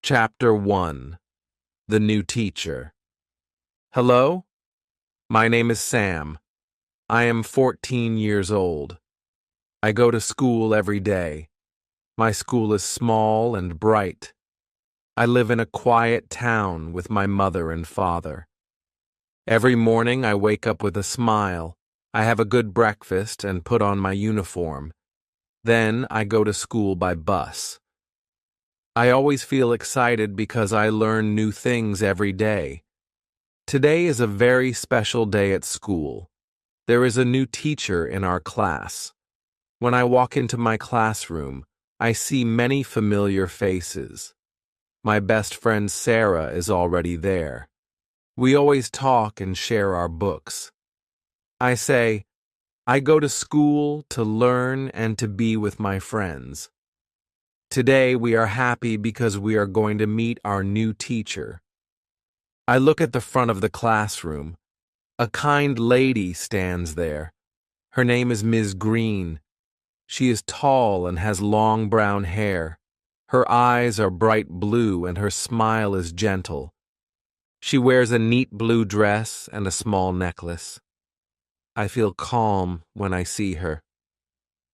Chapter 1. The New Teacher. Hello, my name is Sam. I am 14 years old. I go to school every day. My school is small and bright. I live in a quiet town with my mother and father. Every morning I wake up with a smile. I have a good breakfast and put on my uniform. Then I go to school by bus. I always feel excited because I learn new things every day. Today is a very special day at school. There is a new teacher in our class. When I walk into my classroom, I see many familiar faces. My best friend Sarah is already there. We always talk and share our books. I say, I go to school to learn and to be with my friends. Today we are happy because we are going to meet our new teacher. I look at the front of the classroom. A kind lady stands there. Her name is Ms. Green. She is tall and has long brown hair. Her eyes are bright blue and her smile is gentle. She wears a neat blue dress and a small necklace. I feel calm when I see her.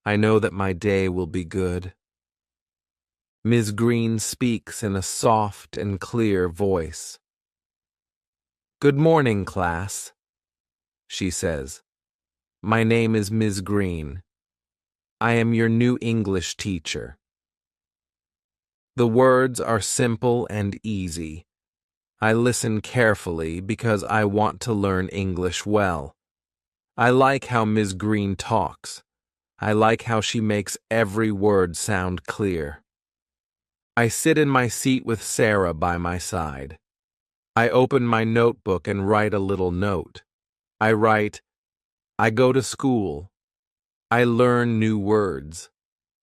I know that my day will be good. Ms. Green speaks in a soft and clear voice. Good morning, class, she says. My name is Ms. Green. I am your new English teacher. The words are simple and easy. I listen carefully because I want to learn English well. I like how Ms. Green talks. I like how she makes every word sound clear. I sit in my seat with Sarah by my side. I open my notebook and write a little note. I write, I go to school. I learn new words.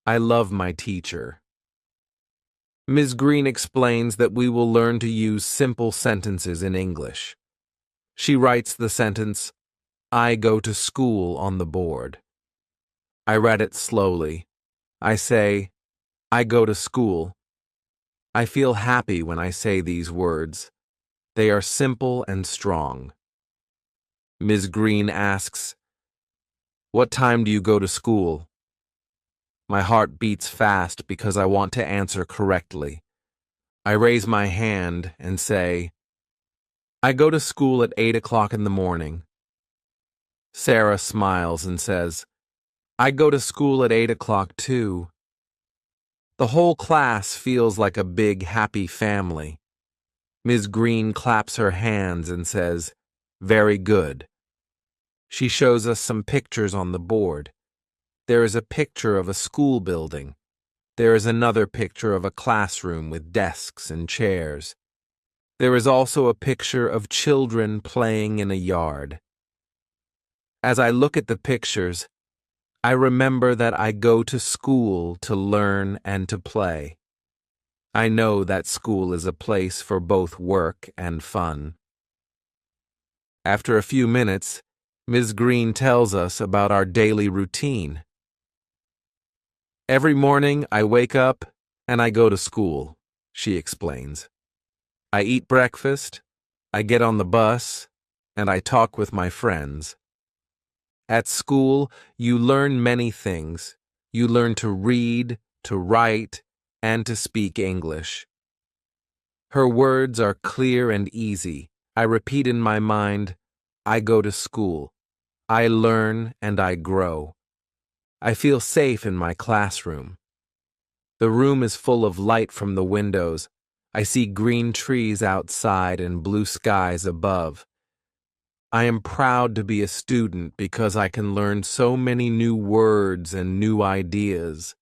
I love my teacher. Ms. Green explains that we will learn to use simple sentences in English. She writes the sentence, I go to school on the board. I read it slowly. I say, I go to school. I feel happy when I say these words. They are simple and strong. Ms. Green asks, What time do you go to school? My heart beats fast because I want to answer correctly. I raise my hand and say, I go to school at 8 o'clock in the morning. Sarah smiles and says, I go to school at 8 o'clock too. The whole class feels like a big, happy family. Ms. Green claps her hands and says, Very good. She shows us some pictures on the board. There is a picture of a school building. There is another picture of a classroom with desks and chairs. There is also a picture of children playing in a yard. As I look at the pictures, I remember that I go to school to learn and to play. I know that school is a place for both work and fun. After a few minutes, Ms. Green tells us about our daily routine. Every morning I wake up and I go to school, she explains. I eat breakfast, I get on the bus, and I talk with my friends. At school, you learn many things. You learn to read, to write, and to speak English. Her words are clear and easy. I repeat in my mind, I go to school. I learn and I grow. I feel safe in my classroom. The room is full of light from the windows. I see green trees outside and blue skies above. I am proud to be a student because I can learn so many new words and new ideas.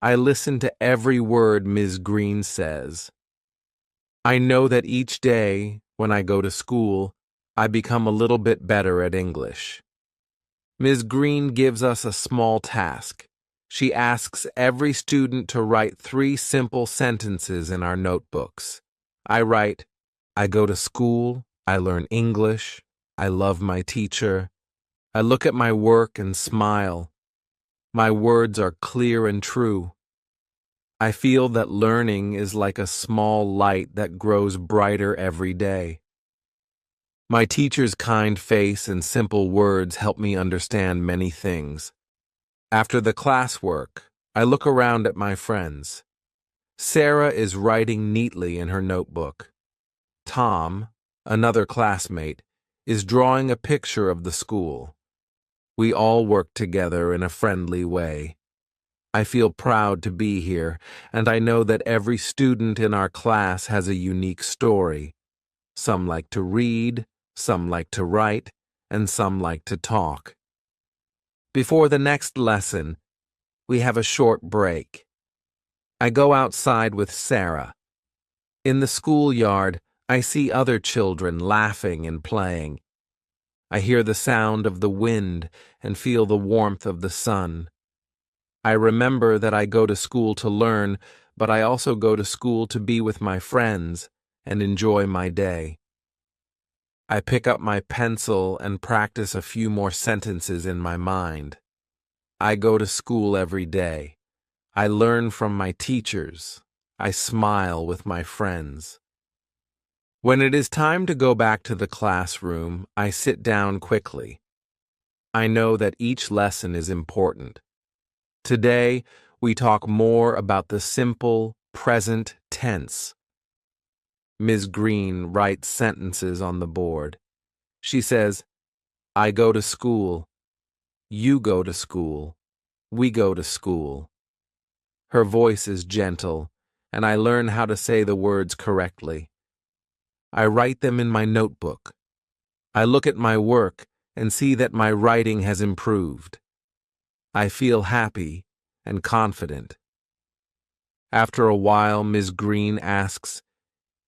I listen to every word Ms. Green says. I know that each day, when I go to school, I become a little bit better at English. Ms. Green gives us a small task. She asks every student to write 3 simple sentences in our notebooks. I write, I go to school, I learn English, I love my teacher. I look at my work and smile. My words are clear and true. I feel that learning is like a small light that grows brighter every day. My teacher's kind face and simple words help me understand many things. After the classwork, I look around at my friends. Sarah is writing neatly in her notebook. Tom, another classmate, is drawing a picture of the school. We all work together in a friendly way. I feel proud to be here, and I know that every student in our class has a unique story. Some like to read, some like to write, and some like to talk. Before the next lesson, we have a short break. I go outside with Sarah. In the schoolyard, I see other children laughing and playing. I hear the sound of the wind and feel the warmth of the sun. I remember that I go to school to learn, but I also go to school to be with my friends and enjoy my day. I pick up my pencil and practice a few more sentences in my mind. I go to school every day. I learn from my teachers. I smile with my friends. When it is time to go back to the classroom, I sit down quickly. I know that each lesson is important. Today, we talk more about the simple, present tense. Ms. Green writes sentences on the board. She says, I go to school. You go to school. We go to school. Her voice is gentle, and I learn how to say the words correctly. I write them in my notebook. I look at my work and see that my writing has improved. I feel happy and confident. After a while, Ms. Green asks,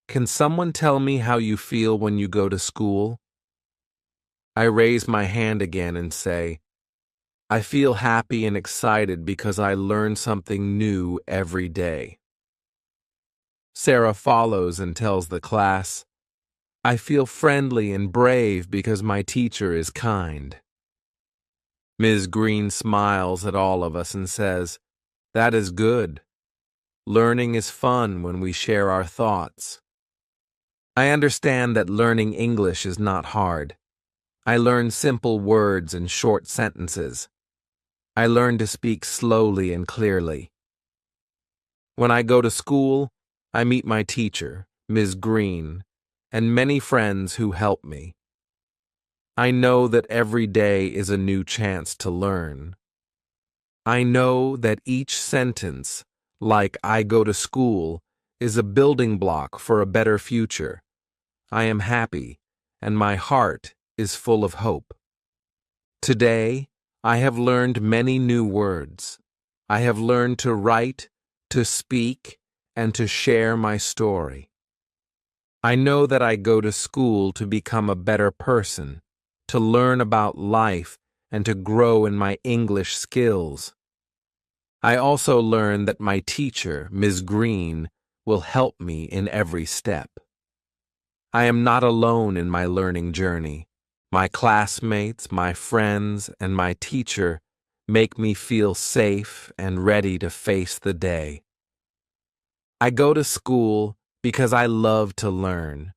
Can someone tell me how you feel when you go to school? I raise my hand again and say, I feel happy and excited because I learn something new every day. Sarah follows and tells the class, I feel friendly and brave because my teacher is kind. Ms. Green smiles at all of us and says, That is good. Learning is fun when we share our thoughts. I understand that learning English is not hard. I learn simple words and short sentences. I learn to speak slowly and clearly. When I go to school, I meet my teacher, Ms. Green, and many friends who help me. I know that every day is a new chance to learn. I know that each sentence, like I go to school, is a building block for a better future. I am happy, and my heart is full of hope. Today, I have learned many new words. I have learned to write, to speak, and to share my story. I know that I go to school to become a better person, to learn about life, and to grow in my English skills. I also learn that my teacher, Ms. Green, will help me in every step. I am not alone in my learning journey. My classmates, my friends, and my teacher make me feel safe and ready to face the day. I go to school because I love to learn.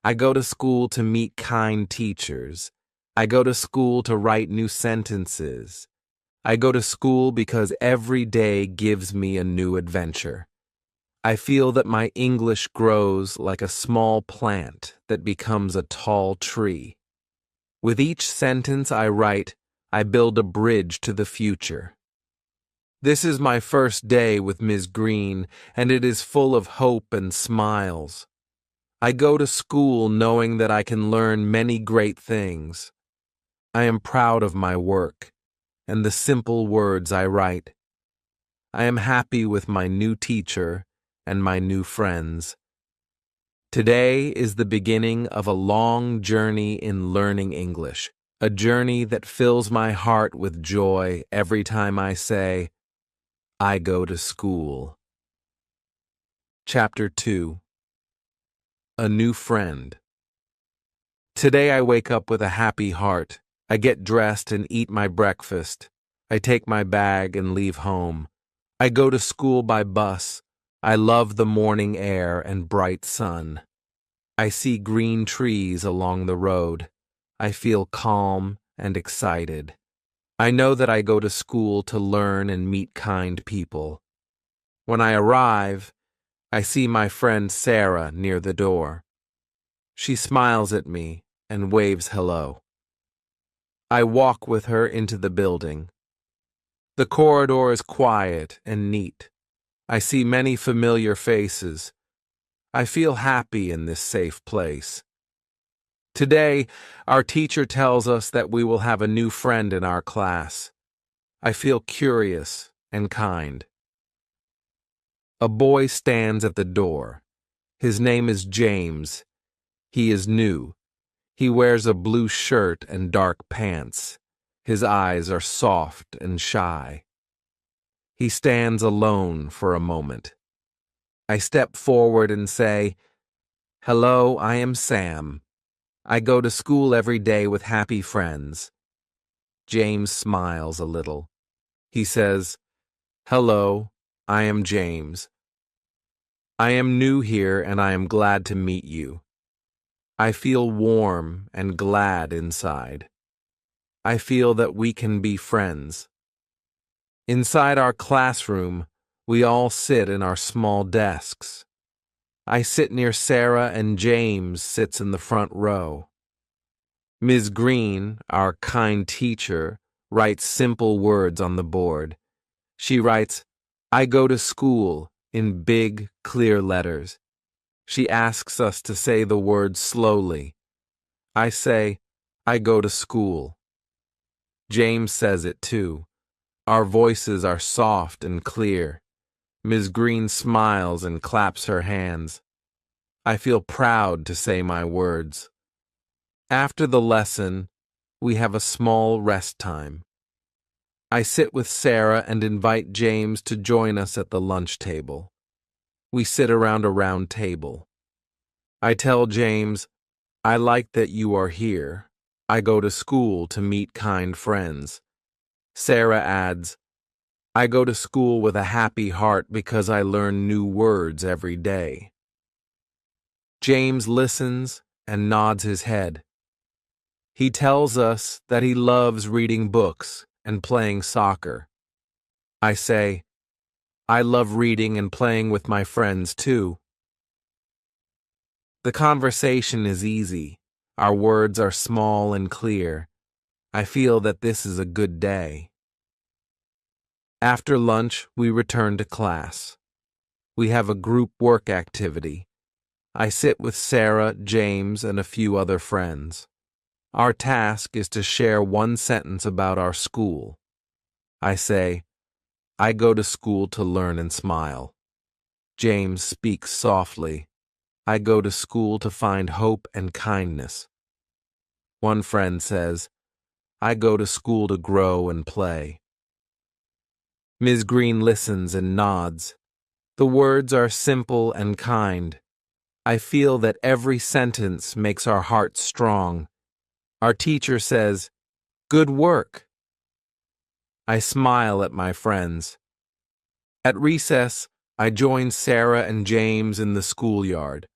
I go to school to meet kind teachers. I go to school to write new sentences. I go to school because every day gives me a new adventure. I feel that my English grows like a small plant that becomes a tall tree. With each sentence I write, I build a bridge to the future. This is my first day with Ms. Green, and it is full of hope and smiles. I go to school knowing that I can learn many great things. I am proud of my work and the simple words I write. I am happy with my new teacher and my new friends. Today is the beginning of a long journey in learning English, a journey that fills my heart with joy every time I say, I go to school. Chapter 2. A New Friend. Today I wake up with a happy heart. I get dressed and eat my breakfast. I take my bag and leave home. I go to school by bus. I love the morning air and bright sun. I see green trees along the road. I feel calm and excited. I know that I go to school to learn and meet kind people. When I arrive, I see my friend Sarah near the door. She smiles at me and waves hello. I walk with her into the building. The corridor is quiet and neat. I see many familiar faces. I feel happy in this safe place. Today, our teacher tells us that we will have a new friend in our class. I feel curious and kind. A boy stands at the door. His name is James. He is new. He wears a blue shirt and dark pants. His eyes are soft and shy. He stands alone for a moment. I step forward and say, "Hello, I am Sam. I go to school every day with happy friends." James smiles a little. He says, "Hello, I am James. I am new here and I am glad to meet you. I feel warm and glad inside. I feel that we can be friends." Inside our classroom, we all sit in our small desks. I sit near Sarah and James sits in the front row. Ms. Green, our kind teacher, writes simple words on the board. She writes, "I go to school," in big, clear letters. She asks us to say the words slowly. I say, "I go to school." James says it too. Our voices are soft and clear. Ms. Green smiles and claps her hands. I feel proud to say my words. After the lesson, we have a small rest time. I sit with Sarah and invite James to join us at the lunch table. We sit around a round table. I tell James, "I like that you are here. I go to school to meet kind friends." Sarah adds, "I go to school with a happy heart because I learn new words every day." James listens and nods his head. He tells us that he loves reading books and playing soccer. I say, "I love reading and playing with my friends too." The conversation is easy. Our words are small and clear. I feel that this is a good day. After lunch, we return to class. We have a group work activity. I sit with Sarah, James, and a few other friends. Our task is to share one sentence about our school. I say, "I go to school to learn and smile." James speaks softly. "I go to school to find hope and kindness." One friend says, "I go to school to grow and play." Ms. Green listens and nods. The words are simple and kind. I feel that every sentence makes our hearts strong. Our teacher says, "Good work." I smile at my friends. At recess, I join Sarah and James in the schoolyard.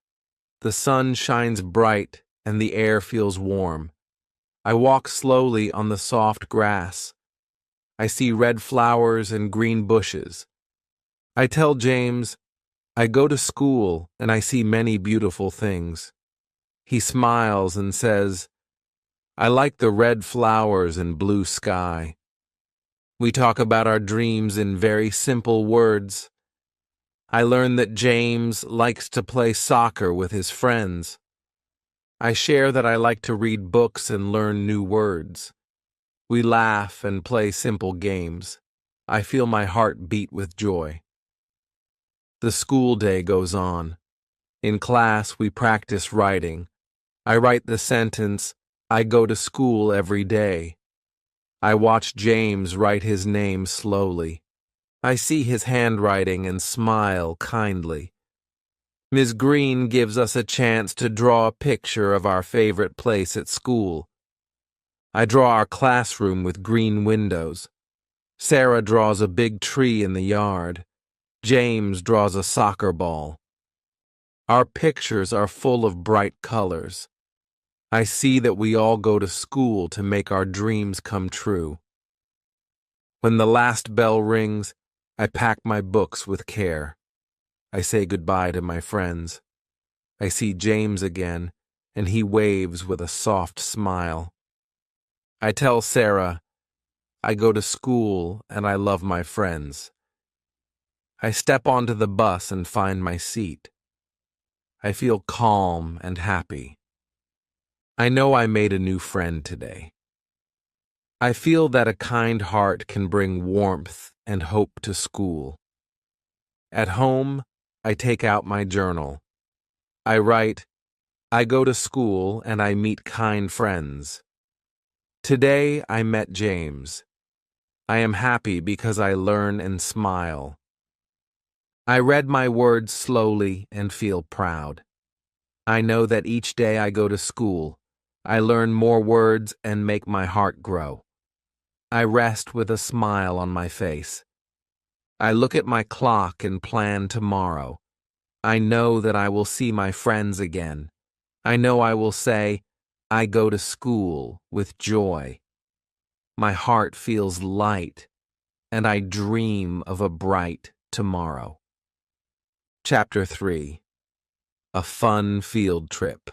The sun shines bright and the air feels warm. I walk slowly on the soft grass. I see red flowers and green bushes. I tell James, "I go to school and I see many beautiful things." He smiles and says, "I like the red flowers and blue sky." We talk about our dreams in very simple words. I learn that James likes to play soccer with his friends. I share that I like to read books and learn new words. We laugh and play simple games. I feel my heart beat with joy. The school day goes on. In class, we practice writing. I write the sentence, "I go to school every day." I watch James write his name slowly. I see his handwriting and smile kindly. Ms. Green gives us a chance to draw a picture of our favorite place at school. I draw our classroom with green windows. Sarah draws a big tree in the yard. James draws a soccer ball. Our pictures are full of bright colors. I see that we all go to school to make our dreams come true. When the last bell rings, I pack my books with care. I say goodbye to my friends. I see James again, and he waves with a soft smile. I tell Sarah, I go to school and I love my friends. I step onto the bus and find my seat. I feel calm and happy. I know I made a new friend today. I feel that a kind heart can bring warmth and hope to school. At home, I take out my journal. I write, I go to school and I meet kind friends. Today I met James. I am happy because I learn and smile. I read my words slowly and feel proud. I know that each day I go to school, I learn more words and make my heart grow. I rest with a smile on my face. I look at my clock and plan tomorrow. I know that I will see my friends again. I know I will say, I go to school with joy. My heart feels light, and I dream of a bright tomorrow. Chapter 3. A Fun Field Trip.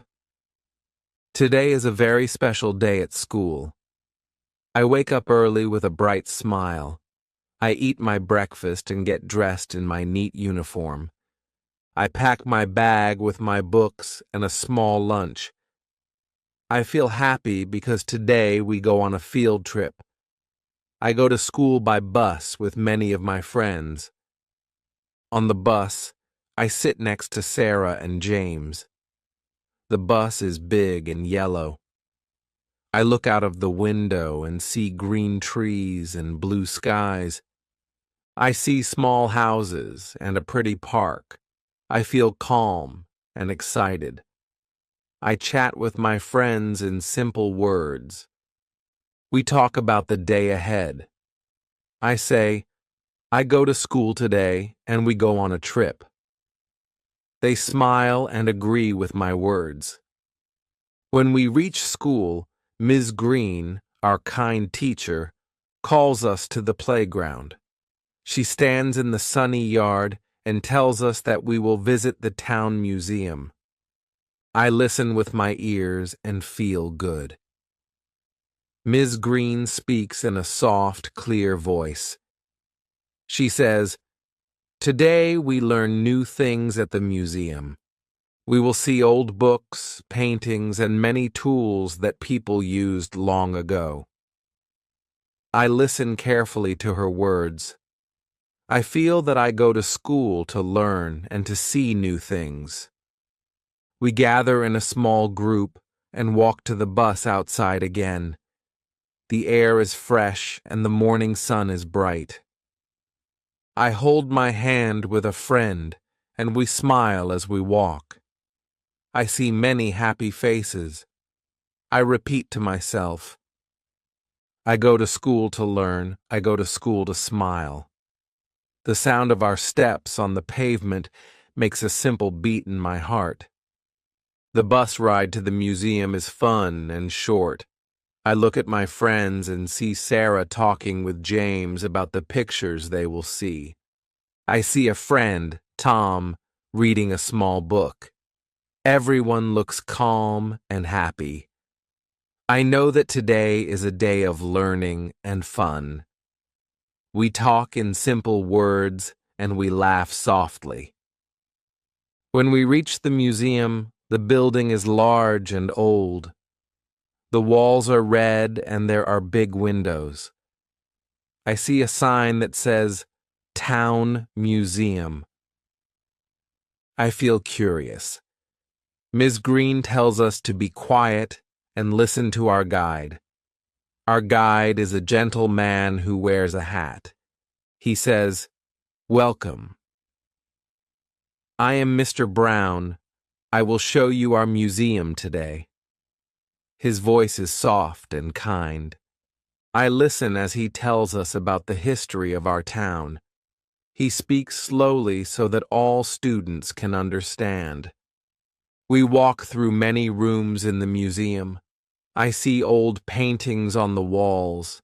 Today is a very special day at school. I wake up early with a bright smile. I eat my breakfast and get dressed in my neat uniform. I pack my bag with my books and a small lunch. I feel happy because today we go on a field trip. I go to school by bus with many of my friends. On the bus, I sit next to Sarah and James. The bus is big and yellow. I look out of the window and see green trees and blue skies. I see small houses and a pretty park. I feel calm and excited. I chat with my friends in simple words. We talk about the day ahead. I say, I go to school today and we go on a trip. They smile and agree with my words. When we reach school, Ms. Green, our kind teacher, calls us to the playground. She stands in the sunny yard and tells us that we will visit the town museum. I listen with my ears and feel good. Ms. Green speaks in a soft, clear voice. She says, Today we learn new things at the museum. We will see old books, paintings, and many tools that people used long ago. I listen carefully to her words. I feel that I go to school to learn and to see new things. We gather in a small group and walk to the bus outside again. The air is fresh and the morning sun is bright. I hold my hand with a friend and we smile as we walk. I see many happy faces. I repeat to myself, I go to school to learn, I go to school to smile. The sound of our steps on the pavement makes a simple beat in my heart. The bus ride to the museum is fun and short. I look at my friends and see Sarah talking with James about the pictures they will see. I see a friend, Tom, reading a small book. Everyone looks calm and happy. I know that today is a day of learning and fun. We talk in simple words and we laugh softly. When we reach the museum, the building is large and old. The walls are red and there are big windows. I see a sign that says, Town Museum. I feel curious. Ms. Green tells us to be quiet and listen to our guide. Our guide is a gentle man who wears a hat. He says, Welcome. I am Mr. Brown. I will show you our museum today. His voice is soft and kind. I listen as he tells us about the history of our town. He speaks slowly so that all students can understand. We walk through many rooms in the museum. I see old paintings on the walls.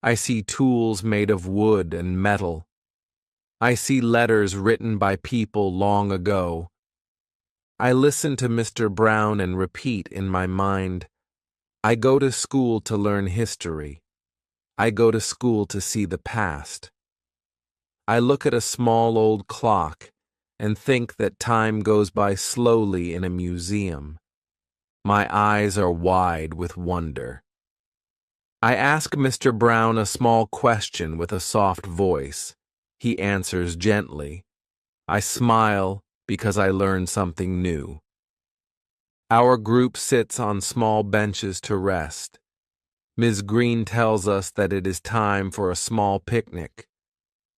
I see tools made of wood and metal. I see letters written by people long ago. I listen to Mr. Brown and repeat in my mind, I go to school to learn history. I go to school to see the past. I look at a small old clock and think that time goes by slowly in a museum. My eyes are wide with wonder. I ask Mr. Brown a small question with a soft voice. He answers gently. I smile because I learn something new. Our group sits on small benches to rest. Ms. Green tells us that it is time for a small picnic.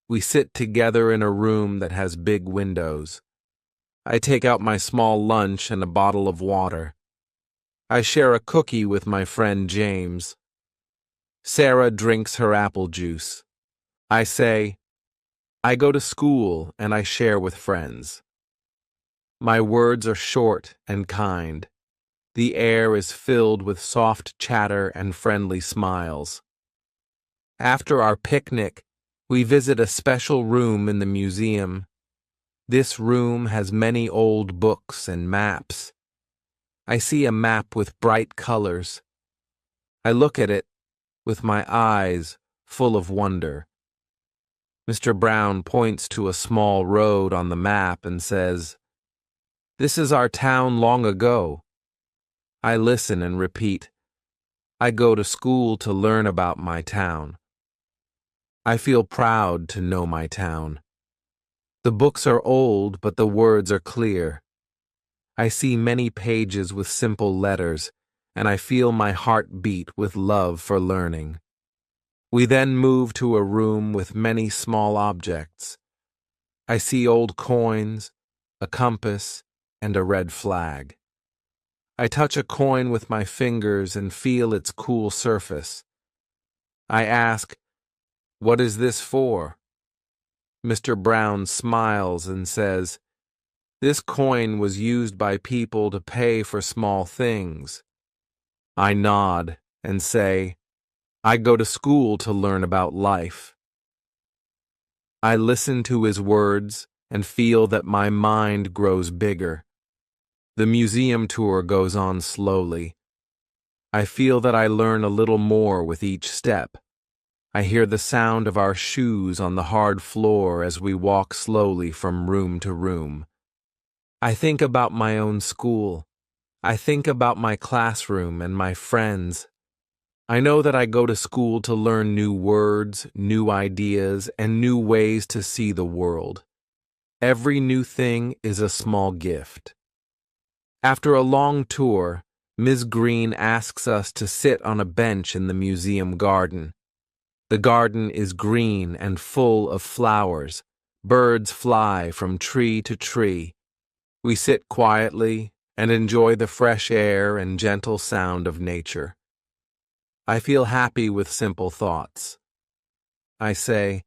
We sit together in a room that has big windows. I take out my small lunch and a bottle of water. I share a cookie with my friend James. Sarah drinks her apple juice. I say, I go to school and I share with friends. My words are short and kind. The air is filled with soft chatter and friendly smiles. After our picnic, we visit a special room in the museum. This room has many old books and maps. I see a map with bright colors. I look at it with my eyes full of wonder. Mr. Brown points to a small road on the map and says, "This is our town long ago." I listen and repeat, I go to school to learn about my town. I feel proud to know my town. The books are old, but the words are clear. I see many pages with simple letters, and I feel my heart beat with love for learning. We then move to a room with many small objects. I see old coins, a compass, and a red flag. I touch a coin with my fingers and feel its cool surface. I ask, "What is this for?" Mr. Brown smiles and says, "This coin was used by people to pay for small things." I nod and say, "I go to school to learn about life." I listen to his words and feel that my mind grows bigger. The museum tour goes on slowly. I feel that I learn a little more with each step. I hear the sound of our shoes on the hard floor as we walk slowly from room to room. I think about my own school. I think about my classroom and my friends. I know that I go to school to learn new words, new ideas, and new ways to see the world. Every new thing is a small gift. After a long tour, Ms. Green asks us to sit on a bench in the museum garden. The garden is green and full of flowers. Birds fly from tree to tree. We sit quietly and enjoy the fresh air and gentle sound of nature. I feel happy with simple thoughts. I say,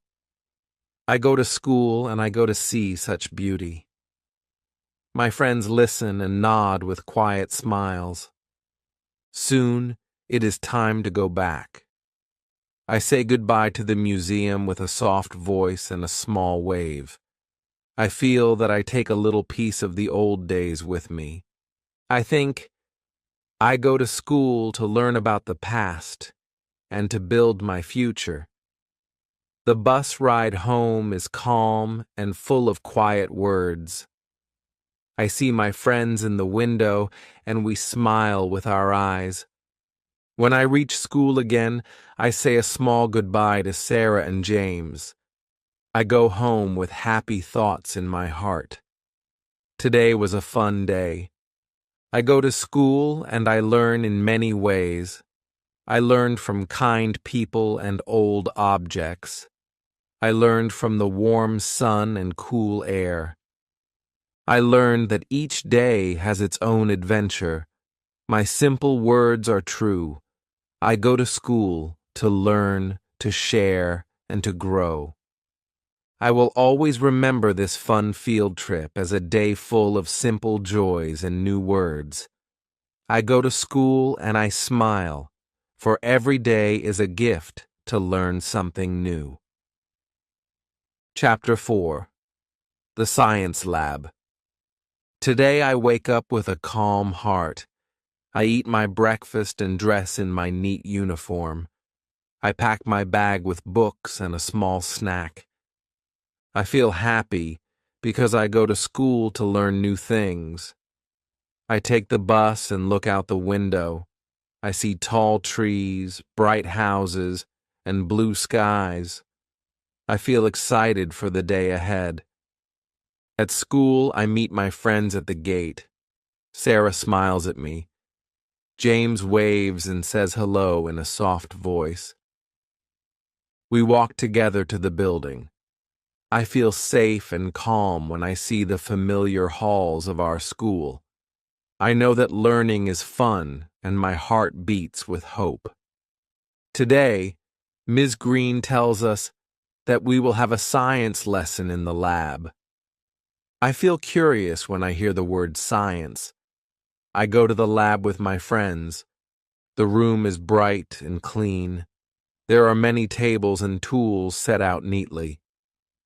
I go to school and I go to see such beauty. My friends listen and nod with quiet smiles. Soon, it is time to go back. I say goodbye to the museum with a soft voice and a small wave. I feel that I take a little piece of the old days with me. I think, I go to school to learn about the past and to build my future. The bus ride home is calm and full of quiet words. I see my friends in the window and we smile with our eyes. When I reach school again, I say a small goodbye to Sarah and James. I go home with happy thoughts in my heart. Today was a fun day. I go to school and I learn in many ways. I learned from kind people and old objects. I learned from the warm sun and cool air. I learned that each day has its own adventure. My simple words are true. I go to school to learn, to share, and to grow. I will always remember this fun field trip as a day full of simple joys and new words. I go to school and I smile, for every day is a gift to learn something new. Chapter 4. The Science Lab. Today I wake up with a calm heart. I eat my breakfast and dress in my neat uniform. I pack my bag with books and a small snack. I feel happy because I go to school to learn new things. I take the bus and look out the window. I see tall trees, bright houses, and blue skies. I feel excited for the day ahead. At school, I meet my friends at the gate. Sarah smiles at me. James waves and says hello in a soft voice. We walk together to the building. I feel safe and calm when I see the familiar halls of our school. I know that learning is fun, and my heart beats with hope. Today, Ms. Green tells us that we will have a science lesson in the lab. I feel curious when I hear the word science. I go to the lab with my friends. The room is bright and clean. There are many tables and tools set out neatly.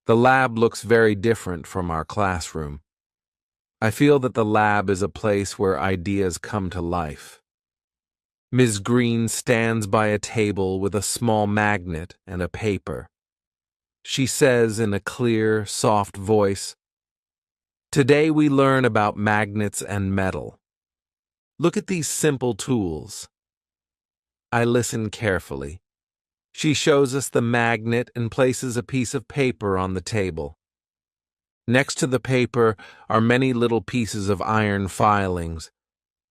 The lab looks very different from our classroom. I feel that the lab is a place where ideas come to life. Ms. Green stands by a table with a small magnet and a paper. She says in a clear, soft voice, "Today we learn about magnets and metal. Look at these simple tools." I listen carefully. She shows us the magnet and places a piece of paper on the table. Next to the paper are many little pieces of iron filings.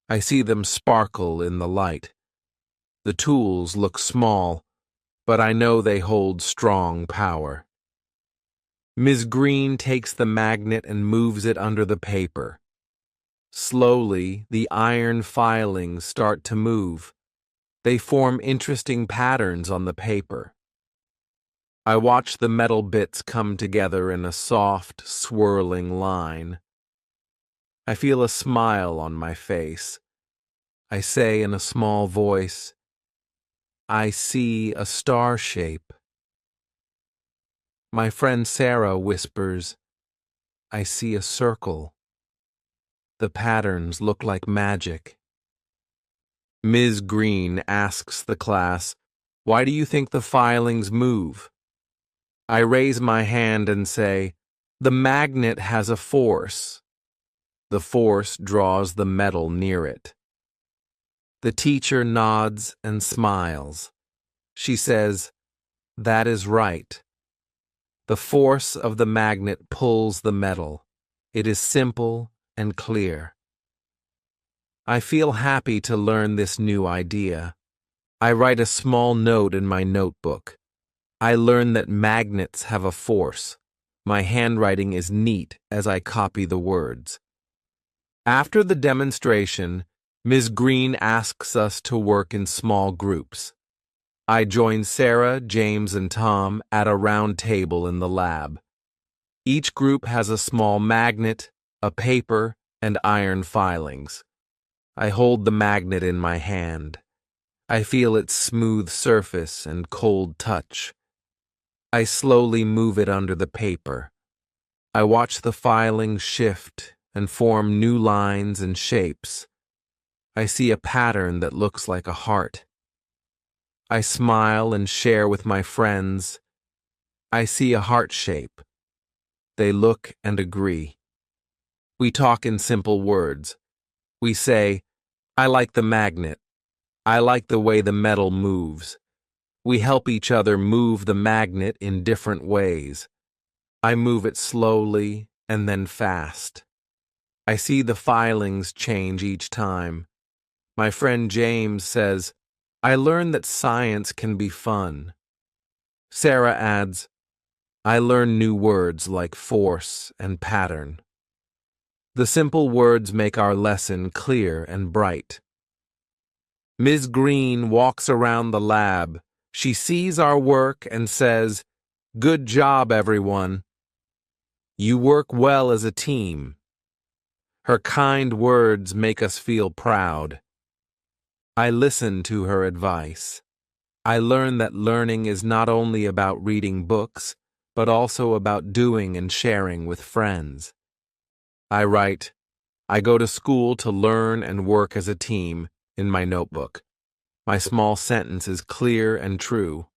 I see them sparkle in the light. The tools look small, but I know they hold strong power. Ms. Green takes the magnet and moves it under the paper. Slowly, the iron filings start to move. They form interesting patterns on the paper. I watch the metal bits come together in a soft, swirling line. I feel a smile on my face. I say in a small voice, "I see a star shape." My friend Sarah whispers, "I see a circle." The patterns look like magic. Ms. Green asks the class, "Why do you think the filings move?" I raise my hand and say, "The magnet has a force." The force draws the metal near it. The teacher nods and smiles. She says, "That is right. The force of the magnet pulls the metal. It is simple and clear." I feel happy to learn this new idea. I write a small note in my notebook. I learn that magnets have a force. My handwriting is neat as I copy the words. After the demonstration, Ms. Green asks us to work in small groups. I join Sarah, James, and Tom at a round table in the lab. Each group has a small magnet, a paper, and iron filings. I hold the magnet in my hand. I feel its smooth surface and cold touch. I slowly move it under the paper. I watch the filings shift and form new lines and shapes. I see a pattern that looks like a heart. I smile and share with my friends. I see a heart shape. They look and agree. We talk in simple words. We say, "I like the magnet. I like the way the metal moves." We help each other move the magnet in different ways. I move it slowly and then fast. I see the filings change each time. My friend James says, "I learned that science can be fun." Sarah adds, "I learn new words like force and pattern." The simple words make our lesson clear and bright. Ms. Green walks around the lab. She sees our work and says, "Good job, everyone. You work well as a team." Her kind words make us feel proud. I listen to her advice. I learn that learning is not only about reading books, but also about doing and sharing with friends. I write, "I go to school to learn and work as a team," in my notebook. My small sentence is clear and true.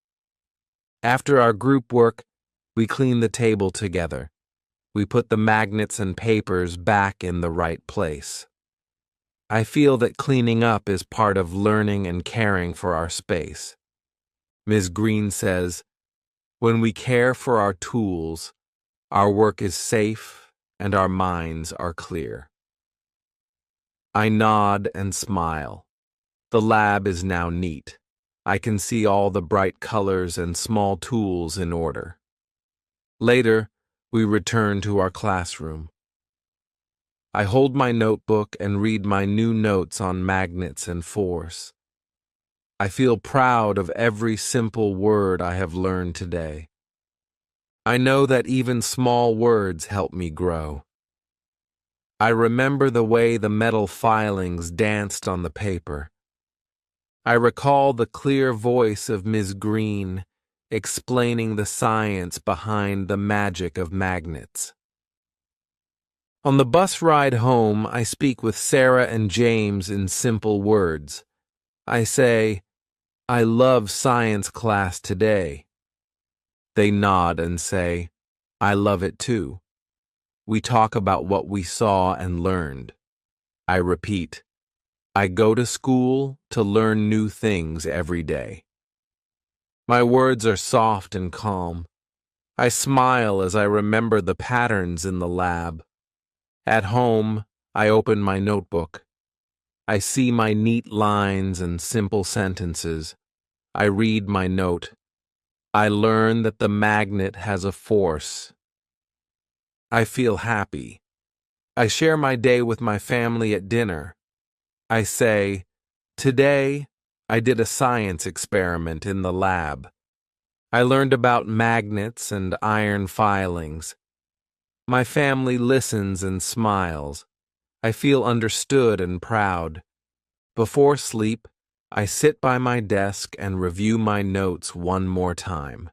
After our group work, we clean the table together. We put the magnets and papers back in the right place. I feel that cleaning up is part of learning and caring for our space. Ms. Green says, "When we care for our tools, our work is safe and our minds are clear." I nod and smile. The lab is now neat. I can see all the bright colors and small tools in order. Later, we return to our classroom. I hold my notebook and read my new notes on magnets and force. I feel proud of every simple word I have learned today. I know that even small words help me grow. I remember the way the metal filings danced on the paper. I recall the clear voice of Ms. Green explaining the science behind the magic of magnets. On the bus ride home, I speak with Sarah and James in simple words. I say, "I love science class today." They nod and say, "I love it too." We talk about what we saw and learned. I repeat, "I go to school to learn new things every day." My words are soft and calm. I smile as I remember the patterns in the lab. At home, I open my notebook. I see my neat lines and simple sentences. I read my note. I learn that the magnet has a force. I feel happy. I share my day with my family at dinner. I say, "Today, I did a science experiment in the lab. I learned about magnets and iron filings." My family listens and smiles. I feel understood and proud. Before sleep, I sit by my desk and review my notes one more time.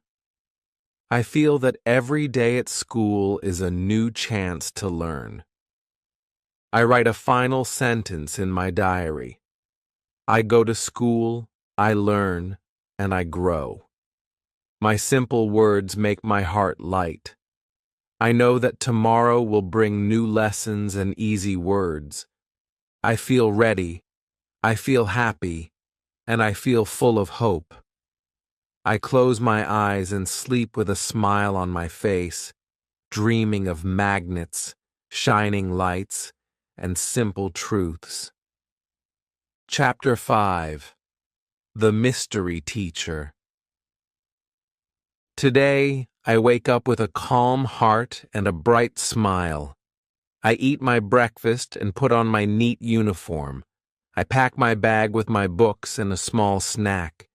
I feel that every day at school is a new chance to learn. I write a final sentence in my diary. I go to school, I learn, and I grow. My simple words make my heart light. I know that tomorrow will bring new lessons and easy words. I feel ready, I feel happy, and I feel full of hope. I close my eyes and sleep with a smile on my face, dreaming of magnets, shining lights, and simple truths. Chapter 5. The Mystery Teacher. Today, I wake up with a calm heart and a bright smile. I eat my breakfast and put on my neat uniform. I pack my bag with my books and a small snack.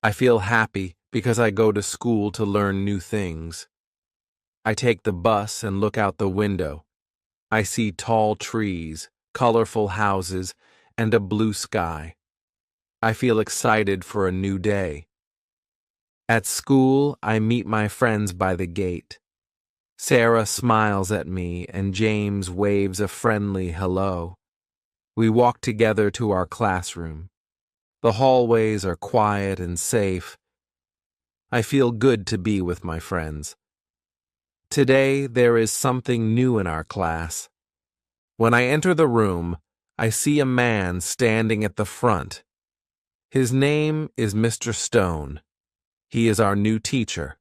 I feel happy because I go to school to learn new things. I take the bus and look out the window. I see tall trees, colorful houses, and a blue sky. I feel excited for a new day. At school, I meet my friends by the gate. Sarah smiles at me and James waves a friendly hello. We walk together to our classroom. The hallways are quiet and safe. I feel good to be with my friends. Today, there is something new in our class. When I enter the room, I see a man standing at the front. His name is Mr. Stone. He is our new teacher.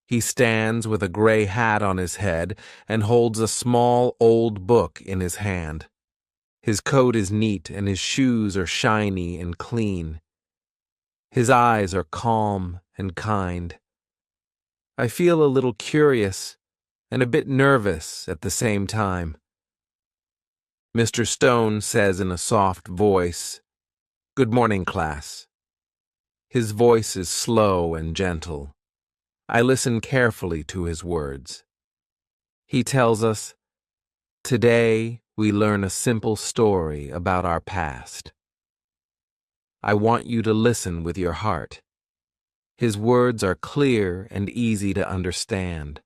He stands with a gray hat on his head and holds a small old book in his hand. His coat is neat and his shoes are shiny and clean. His eyes are calm and kind. I feel a little curious and a bit nervous at the same time. Mr. Stone says in a soft voice, "Good morning, class." His voice is slow and gentle. I listen carefully to his words. He tells us, "Today we learn a simple story about our past." I want you to listen with your heart. His words are clear and easy to understand.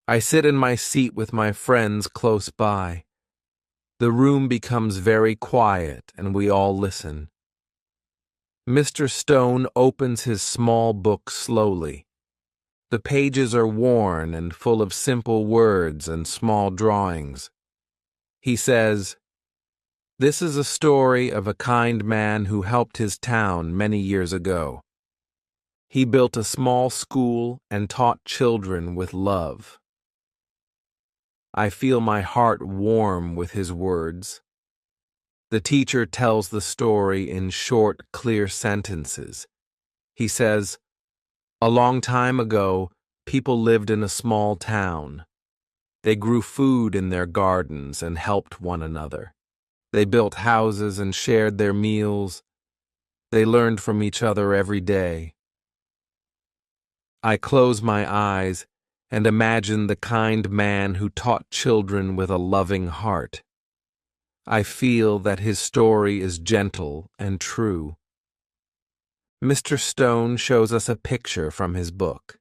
I sit in my seat with my friends close by. The room becomes very quiet and we all listen. Mr. Stone opens his small book slowly. The pages are worn and full of simple words and small drawings. He says, "This is a story of a kind man who helped his town many years ago. He built a small school and taught children with love." I feel my heart warm with his words. The teacher tells the story in short, clear sentences. He says, "A long time ago, people lived in a small town. They grew food in their gardens and helped one another. They built houses and shared their meals. They learned from each other every day." I close my eyes and imagine the kind man who taught children with a loving heart. I feel that his story is gentle and true. Mr. Stone shows us a picture from his book.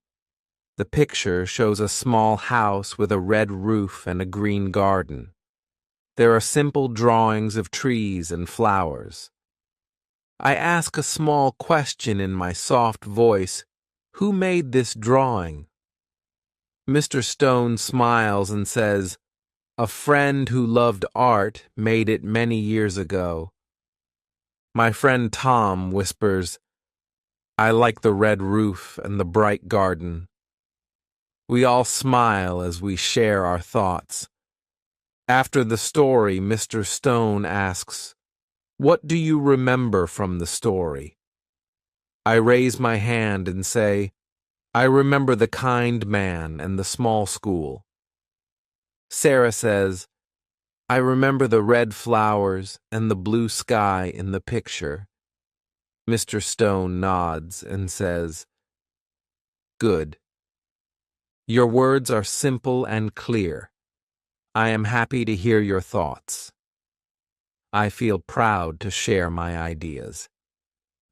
The picture shows a small house with a red roof and a green garden. There are simple drawings of trees and flowers. I ask a small question in my soft voice, "Who made this drawing?" Mr. Stone smiles and says, "A friend who loved art made it many years ago." My friend Tom whispers, "I like the red roof and the bright garden." We all smile as we share our thoughts. After the story, Mr. Stone asks, "What do you remember from the story?" I raise my hand and say, "I remember the kind man and the small school." Sarah says, "I remember the red flowers and the blue sky in the picture." Mr. Stone nods and says, "Good. Your words are simple and clear. I am happy to hear your thoughts." I feel proud to share my ideas.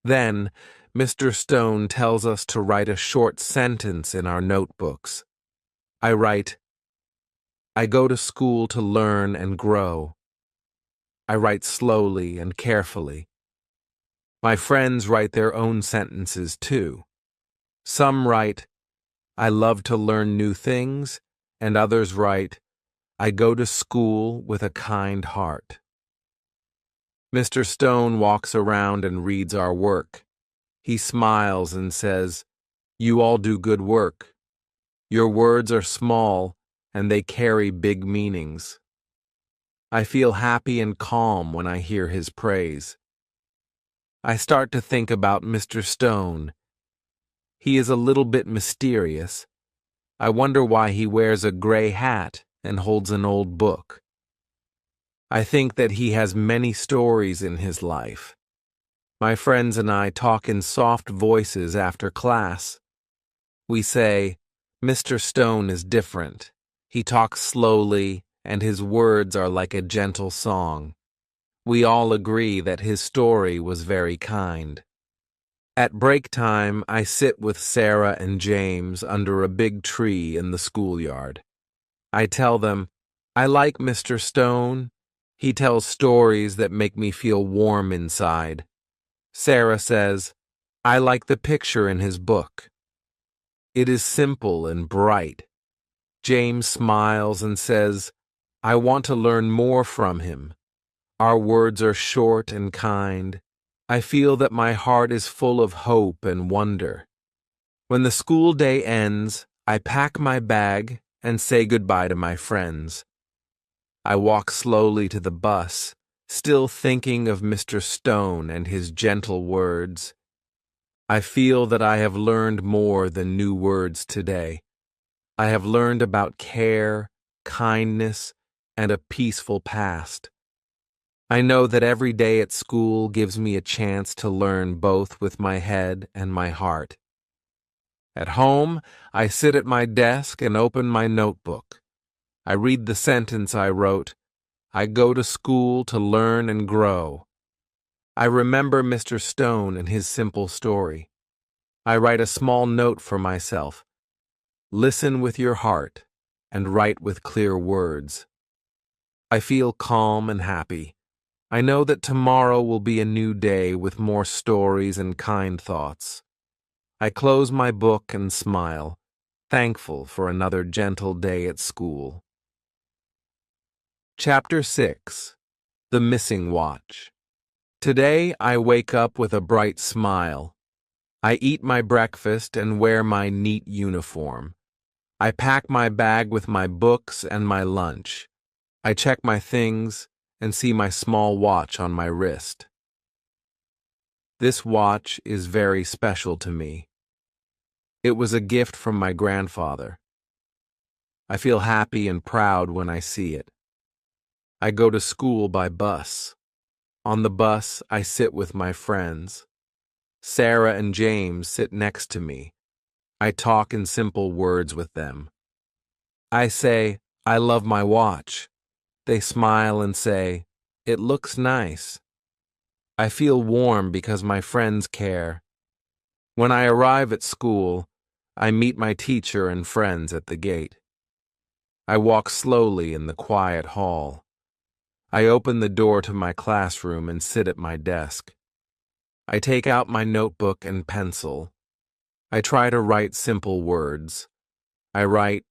Then, Mr. Stone tells us to write a short sentence in our notebooks. I write, "I go to school to learn and grow." I write slowly and carefully. My friends write their own sentences too. Some write, "I love to learn new things," and others write, "I go to school with a kind heart." Mr. Stone walks around and reads our work. He smiles and says, "You all do good work. Your words are small, and they carry big meanings." I feel happy and calm when I hear his praise. I start to think about Mr. Stone. He is a little bit mysterious. I wonder why he wears a gray hat and holds an old book. I think that he has many stories in his life. My friends and I talk in soft voices after class. We say, "Mr. Stone is different. He talks slowly, and his words are like a gentle song." We all agree that his story was very kind. At break time, I sit with Sarah and James under a big tree in the schoolyard. I tell them, "I like Mr. Stone. He tells stories that make me feel warm inside." Sarah says, "I like the picture in his book. It is simple and bright." James smiles and says, "I want to learn more from him. Our words are short and kind. I feel that my heart is full of hope and wonder." When the school day ends, I pack my bag and say goodbye to my friends. I walk slowly to the bus, still thinking of Mr. Stone and his gentle words. I feel that I have learned more than new words today. I have learned about care, kindness, and a peaceful past. I know that every day at school gives me a chance to learn both with my head and my heart. At home, I sit at my desk and open my notebook. I read the sentence I wrote. I go to school to learn and grow. I remember Mr. Stone and his simple story. I write a small note for myself. Listen with your heart and write with clear words. I feel calm and happy. I know that tomorrow will be a new day with more stories and kind thoughts. I close my book and smile, thankful for another gentle day at school. Chapter 6. The Missing Watch. Today I wake up with a bright smile. I eat my breakfast and wear my neat uniform. I pack my bag with my books and my lunch. I check my things and see my small watch on my wrist. This watch is very special to me. It was a gift from my grandfather. I feel happy and proud when I see it. I go to school by bus. On the bus, I sit with my friends. Sarah and James sit next to me. I talk in simple words with them. I say, I love my watch. They smile and say, it looks nice. I feel warm because my friends care. When I arrive at school, I meet my teacher and friends at the gate. I walk slowly in the quiet hall. I open the door to my classroom and sit at my desk. I take out my notebook and pencil. I try to write simple words. I write,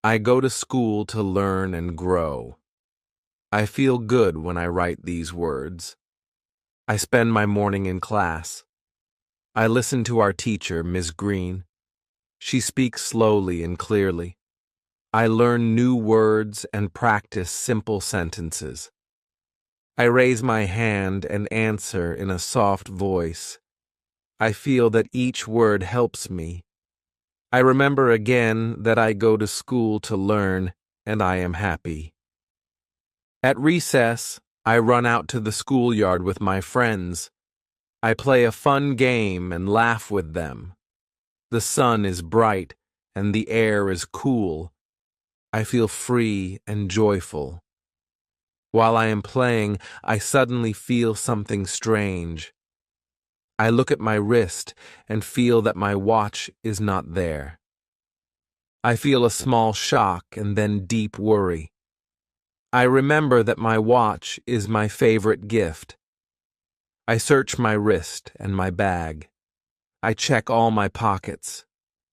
I go to school to learn and grow. I feel good when I write these words. I spend my morning in class. I listen to our teacher, Ms. Green. She speaks slowly and clearly. I learn new words and practice simple sentences. I raise my hand and answer in a soft voice. I feel that each word helps me. I remember again that I go to school to learn, and I am happy. At recess, I run out to the schoolyard with my friends. I play a fun game and laugh with them. The sun is bright, and the air is cool. I feel free and joyful. While I am playing, I suddenly feel something strange. I look at my wrist and feel that my watch is not there. I feel a small shock and then deep worry. I remember that my watch is my favorite gift. I search my wrist and my bag. I check all my pockets,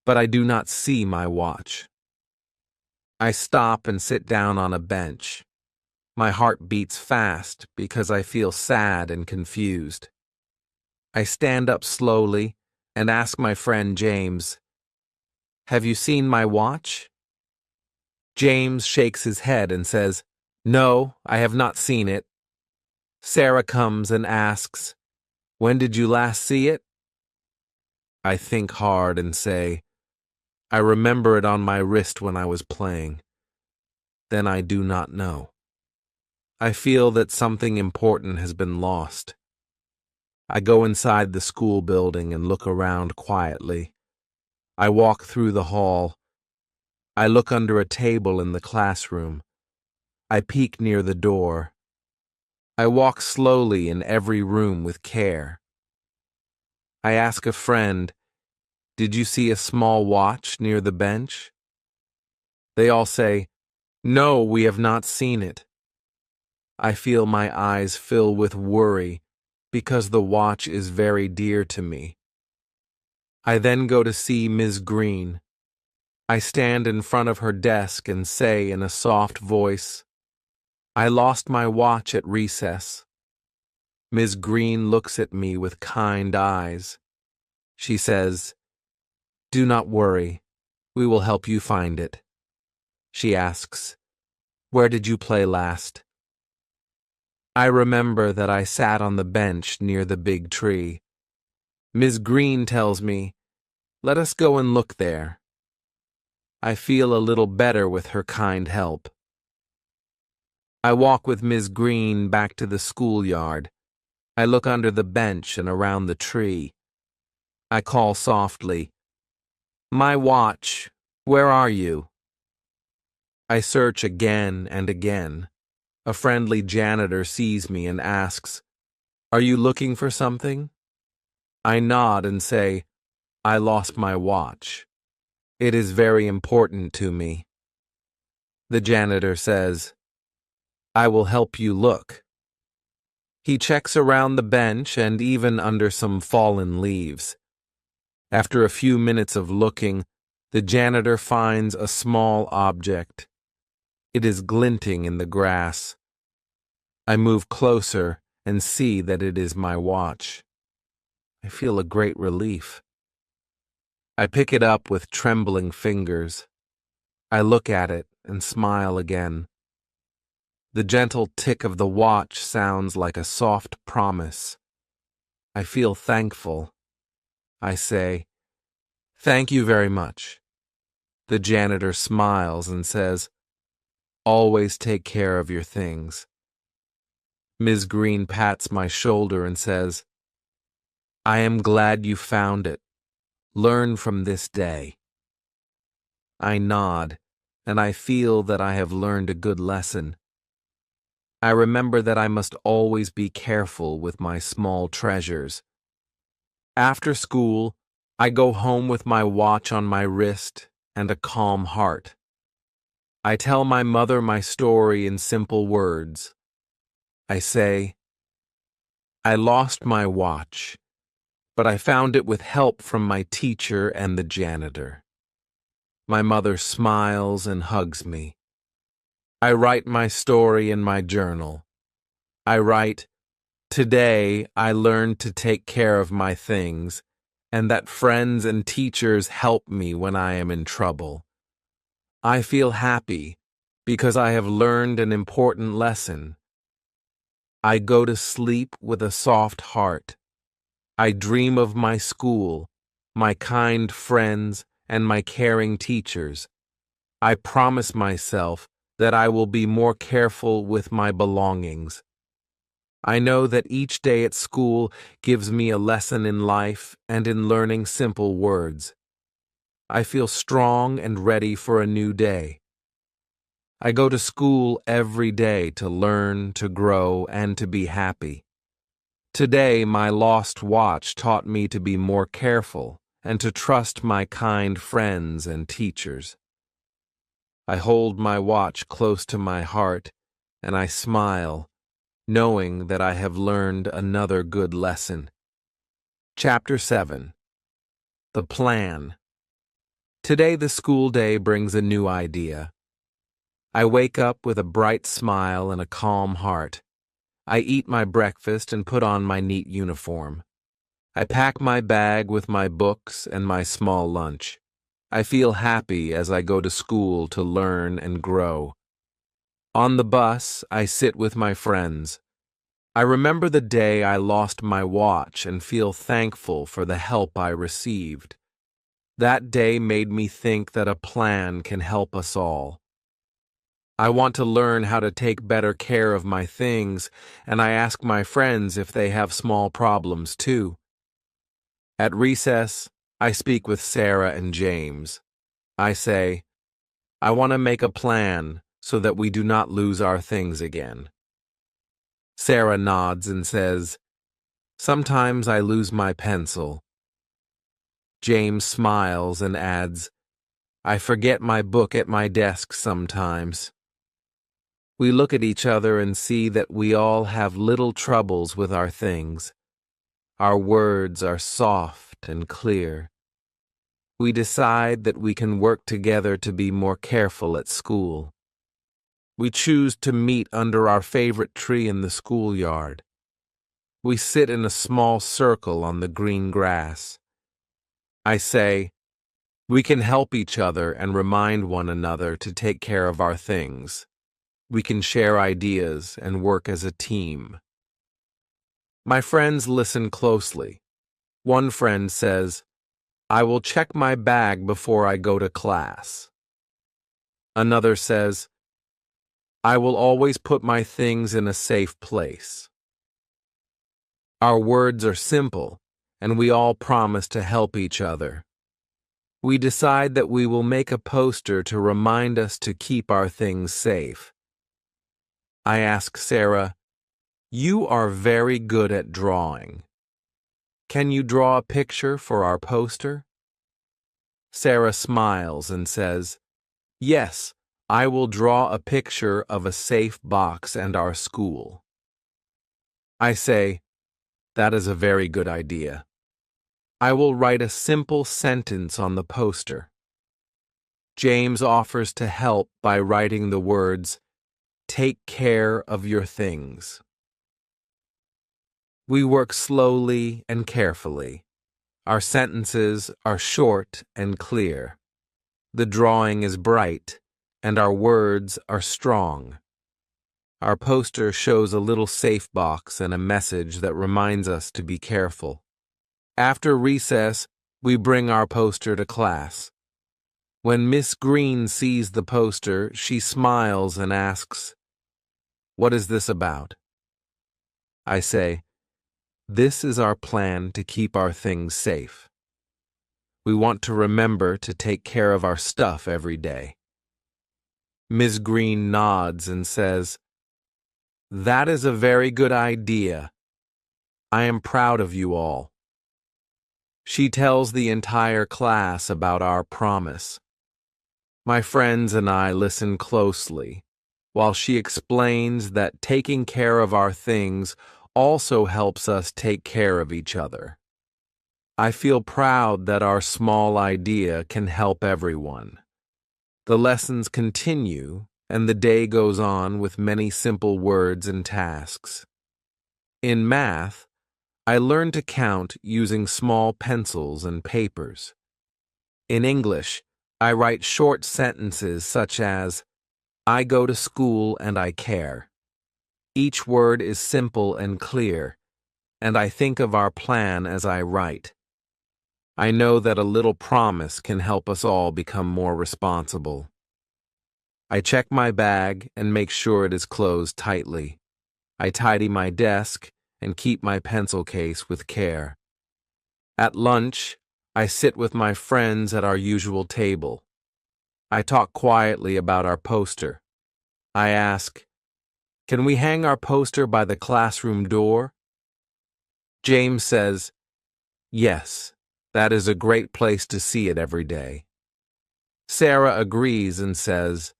but I do not see my watch. I stop and sit down on a bench. My heart beats fast because I feel sad and confused. I stand up slowly and ask my friend James, have you seen my watch? James shakes his head and says, no, I have not seen it. Sarah comes and asks, when did you last see it? I think hard and say, I remember it on my wrist when I was playing. Then I do not know. I feel that something important has been lost. I go inside the school building and look around quietly. I walk through the hall. I look under a table in the classroom. I peek near the door. I walk slowly in every room with care. I ask a friend, did you see a small watch near the bench? They all say, no, we have not seen it. I feel my eyes fill with worry because the watch is very dear to me. I then go to see Ms. Green. I stand in front of her desk and say in a soft voice, I lost my watch at recess. Ms. Green looks at me with kind eyes. She says, do not worry. We will help you find it. She asks, where did you play last? I remember that I sat on the bench near the big tree. Ms. Green tells me, let us go and look there. I feel a little better with her kind help. I walk with Ms. Green back to the schoolyard. I look under the bench and around the tree. I call softly, "My watch, where are you?" I search again and again. A friendly janitor sees me and asks, "Are you looking for something?" I nod and say, "I lost my watch. It is very important to me." The janitor says, "I will help you look." He checks around the bench and even under some fallen leaves. After a few minutes of looking, the janitor finds a small object. It is glinting in the grass. I move closer and see that it is my watch. I feel a great relief. I pick it up with trembling fingers. I look at it and smile again. The gentle tick of the watch sounds like a soft promise. I feel thankful. I say, "Thank you very much." The janitor smiles and says, "Always take care of your things." Ms. Green pats my shoulder and says, "I am glad you found it. Learn from this day." I nod, and I feel that I have learned a good lesson. I remember that I must always be careful with my small treasures. After school, I go home with my watch on my wrist and a calm heart. I tell my mother my story in simple words. I say, "I lost my watch, but I found it with help from my teacher and the janitor." My mother smiles and hugs me. I write my story in my journal. I write, "Today I learned to take care of my things, and that friends and teachers help me when I am in trouble. I feel happy because I have learned an important lesson. I go to sleep with a soft heart. I dream of my school, my kind friends, and my caring teachers. I promise myself that I will be more careful with my belongings. I know that each day at school gives me a lesson in life and in learning simple words. I feel strong and ready for a new day. I go to school every day to learn, to grow, and to be happy. Today, my lost watch taught me to be more careful and to trust my kind friends and teachers. I hold my watch close to my heart, and I smile, knowing that I have learned another good lesson. Chapter 7. The Plan. Today the school day brings a new idea. I wake up with a bright smile and a calm heart. I eat my breakfast and put on my neat uniform. I pack my bag with my books and my small lunch. I feel happy as I go to school to learn and grow. On the bus, I sit with my friends. I remember the day I lost my watch and feel thankful for the help I received. That day made me think that a plan can help us all. I want to learn how to take better care of my things, and I ask my friends if they have small problems too. At recess, I speak with Sarah and James. I say, "I want to make a plan so that we do not lose our things again." Sarah nods and says, "Sometimes I lose my pencil." James smiles and adds, "I forget my book at my desk sometimes." We look at each other and see that we all have little troubles with our things. Our words are soft and clear. We decide that we can work together to be more careful at school. We choose to meet under our favorite tree in the schoolyard. We sit in a small circle on the green grass. I say, "We can help each other and remind one another to take care of our things. We can share ideas and work as a team." My friends listen closely. One friend says, "I will check my bag before I go to class." Another says, I will always put my things in a safe place. Our words are simple, and we all promise to help each other. We decide that we will make a poster to remind us to keep our things safe. I ask Sarah, "You are very good at drawing. Can you draw a picture for our poster?" Sarah smiles and says, "Yes, I will draw a picture of a safe box and our school." I say, "That is a very good idea. I will write a simple sentence on the poster." James offers to help by writing the words, "Take care of your things." We work slowly and carefully. Our sentences are short and clear. The drawing is bright, and our words are strong. Our poster shows a little safe box and a message that reminds us to be careful. After recess, we bring our poster to class. When Miss Green sees the poster, she smiles and asks, "What is this about?" I say, "This is our plan to keep our things safe. We want to remember to take care of our stuff every day." Miss Green nods and says, "That is a very good idea. I am proud of you all." She tells the entire class about our promise. My friends and I listen closely, while she explains that taking care of our things also helps us take care of each other. I feel proud that our small idea can help everyone. The lessons continue, and the day goes on with many simple words and tasks. In math, I learn to count using small pencils and papers. In English, I write short sentences such as, "I go to school and I care." Each word is simple and clear, and I think of our plan as I write. I know that a little promise can help us all become more responsible. I check my bag and make sure it is closed tightly. I tidy my desk and keep my pencil case with care. At lunch, I sit with my friends at our usual table. I talk quietly about our poster. I ask, "Can we hang our poster by the classroom door?" James says, "Yes, that is a great place to see it every day." Sarah agrees and says,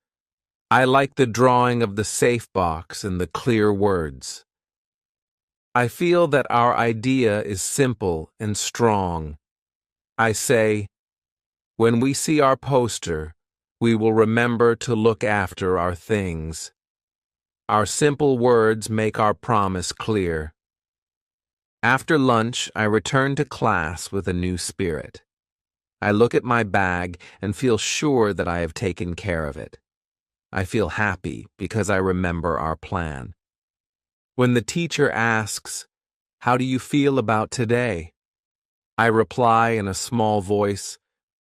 "I like the drawing of the safe box and the clear words." I feel that our idea is simple and strong. I say, "When we see our poster, we will remember to look after our things." Our simple words make our promise clear. After lunch, I return to class with a new spirit. I look at my bag and feel sure that I have taken care of it. I feel happy because I remember our plan. When the teacher asks, "How do you feel about today?" I reply in a small voice,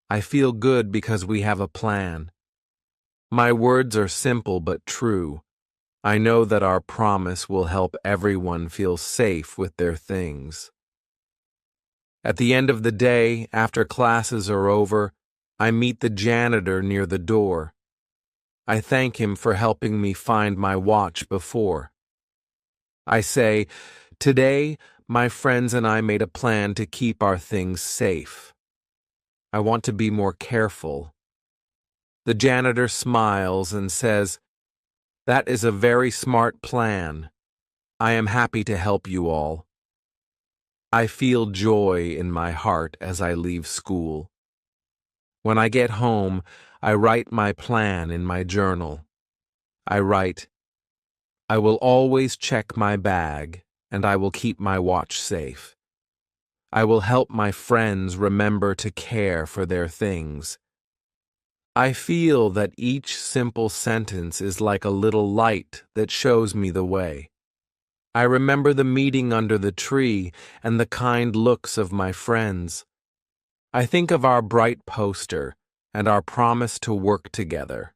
"I feel good because we have a plan." My words are simple but true. I know that our promise will help everyone feel safe with their things. At the end of the day, after classes are over, I meet the janitor near the door. I thank him for helping me find my watch before. I say, "Today, my friends and I made a plan to keep our things safe. I want to be more careful." The janitor smiles and says, "That is a very smart plan. I am happy to help you all." I feel joy in my heart as I leave school. When I get home, I write my plan in my journal. I write, "I will always check my bag, and I will keep my watch safe. I will help my friends remember to care for their things." I feel that each simple sentence is like a little light that shows me the way. I remember the meeting under the tree and the kind looks of my friends. I think of our bright poster and our promise to work together.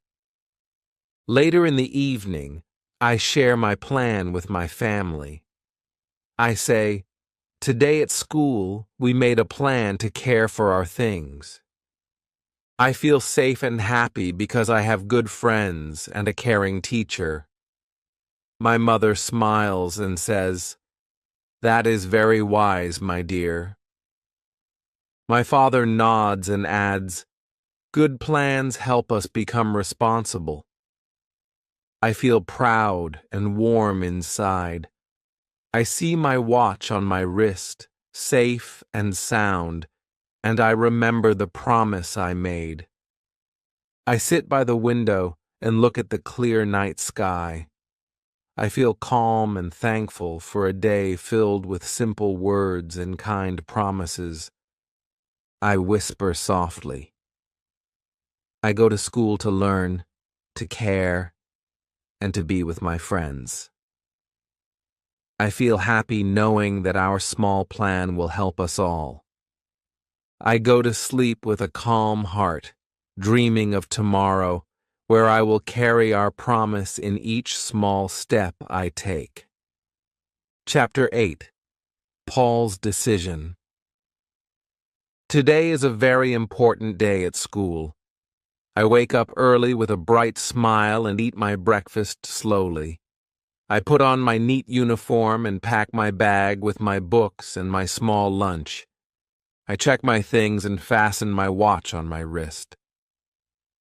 Later in the evening, I share my plan with my family. I say, "Today at school, we made a plan to care for our things." I feel safe and happy because I have good friends and a caring teacher. My mother smiles and says, "That is very wise, my dear." My father nods and adds, "Good plans help us become responsible." I feel proud and warm inside. I see my watch on my wrist, safe and sound, and I remember the promise I made. I sit by the window and look at the clear night sky. I feel calm and thankful for a day filled with simple words and kind promises. I whisper softly. I go to school to learn, to care, and to be with my friends. I feel happy knowing that our small plan will help us all. I go to sleep with a calm heart, dreaming of tomorrow, where I will carry our promise in each small step I take. Chapter 8. Paul's Decision. Today is a very important day at school. I wake up early with a bright smile and eat my breakfast slowly. I put on my neat uniform and pack my bag with my books and my small lunch. I check my things and fasten my watch on my wrist.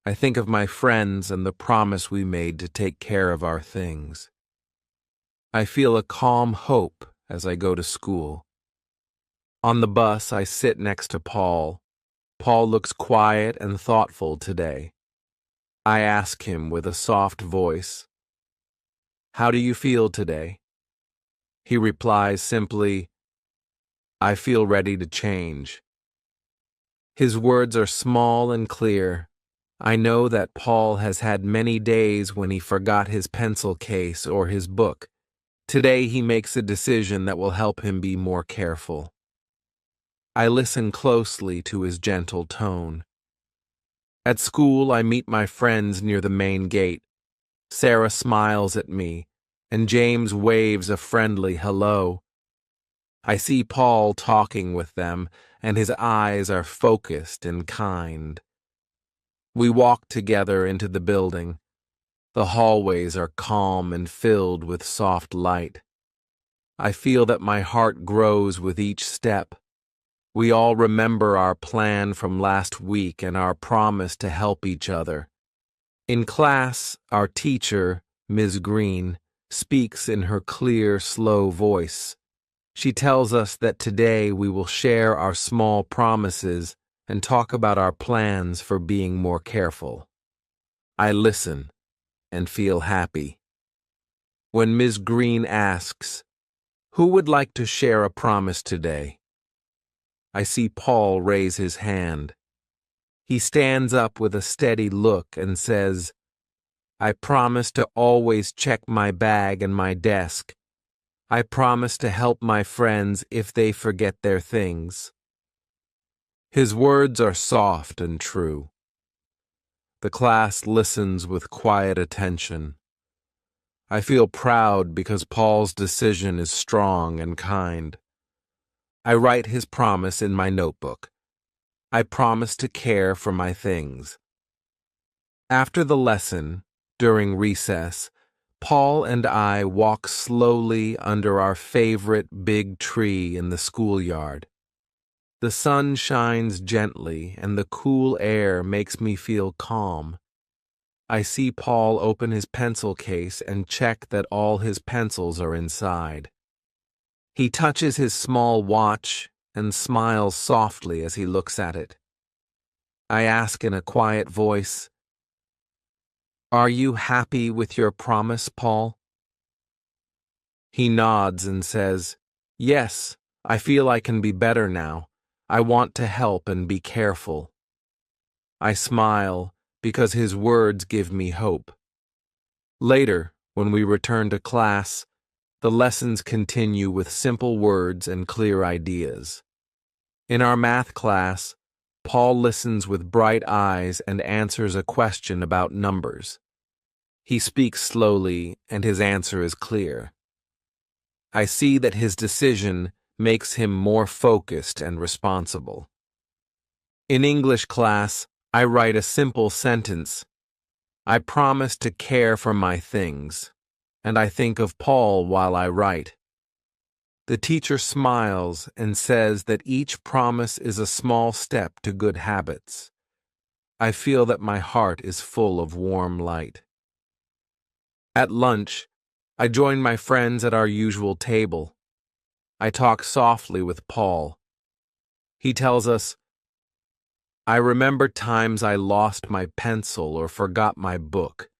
I think of my friends and the promise we made to take care of our things. I feel a calm hope as I go to school. On the bus, I sit next to Paul. Paul looks quiet and thoughtful today. I ask him with a soft voice, "How do you feel today?" He replies simply, "I feel ready to change." His words are small and clear. I know that Paul has had many days when he forgot his pencil case or his book. Today he makes a decision that will help him be more careful. I listen closely to his gentle tone. At school, I meet my friends near the main gate. Sarah smiles at me, and James waves a friendly hello. I see Paul talking with them, and his eyes are focused and kind. We walk together into the building. The hallways are calm and filled with soft light. I feel that my heart grows with each step. We all remember our plan from last week and our promise to help each other. In class, our teacher, Ms. Green, speaks in her clear, slow voice. She tells us that today we will share our small promises and talk about our plans for being more careful. I listen and feel happy. When Ms. Green asks, "Who would like to share a promise today?" I see Paul raise his hand. He stands up with a steady look and says, "I promise to always check my bag and my desk. I promise to help my friends if they forget their things." His words are soft and true. The class listens with quiet attention. I feel proud because Paul's decision is strong and kind. I write his promise in my notebook. I promise to care for my things. After the lesson, during recess, Paul and I walk slowly under our favorite big tree in the schoolyard. The sun shines gently and the cool air makes me feel calm. I see Paul open his pencil case and check that all his pencils are inside. He touches his small watch and smiles softly as he looks at it. I ask in a quiet voice, "Are you happy with your promise, Paul?" He nods and says, "Yes, I feel I can be better now. I want to help and be careful." I smile because his words give me hope. Later, when we return to class, the lessons continue with simple words and clear ideas. In our math class, Paul listens with bright eyes and answers a question about numbers. He speaks slowly, and his answer is clear. I see that his decision makes him more focused and responsible. In English class, I write a simple sentence. I promise to care for my things, and I think of Paul while I write. The teacher smiles and says that each promise is a small step to good habits. I feel that my heart is full of warm light. At lunch, I join my friends at our usual table. I talk softly with Paul. He tells us, I remember times I lost my pencil or forgot my book.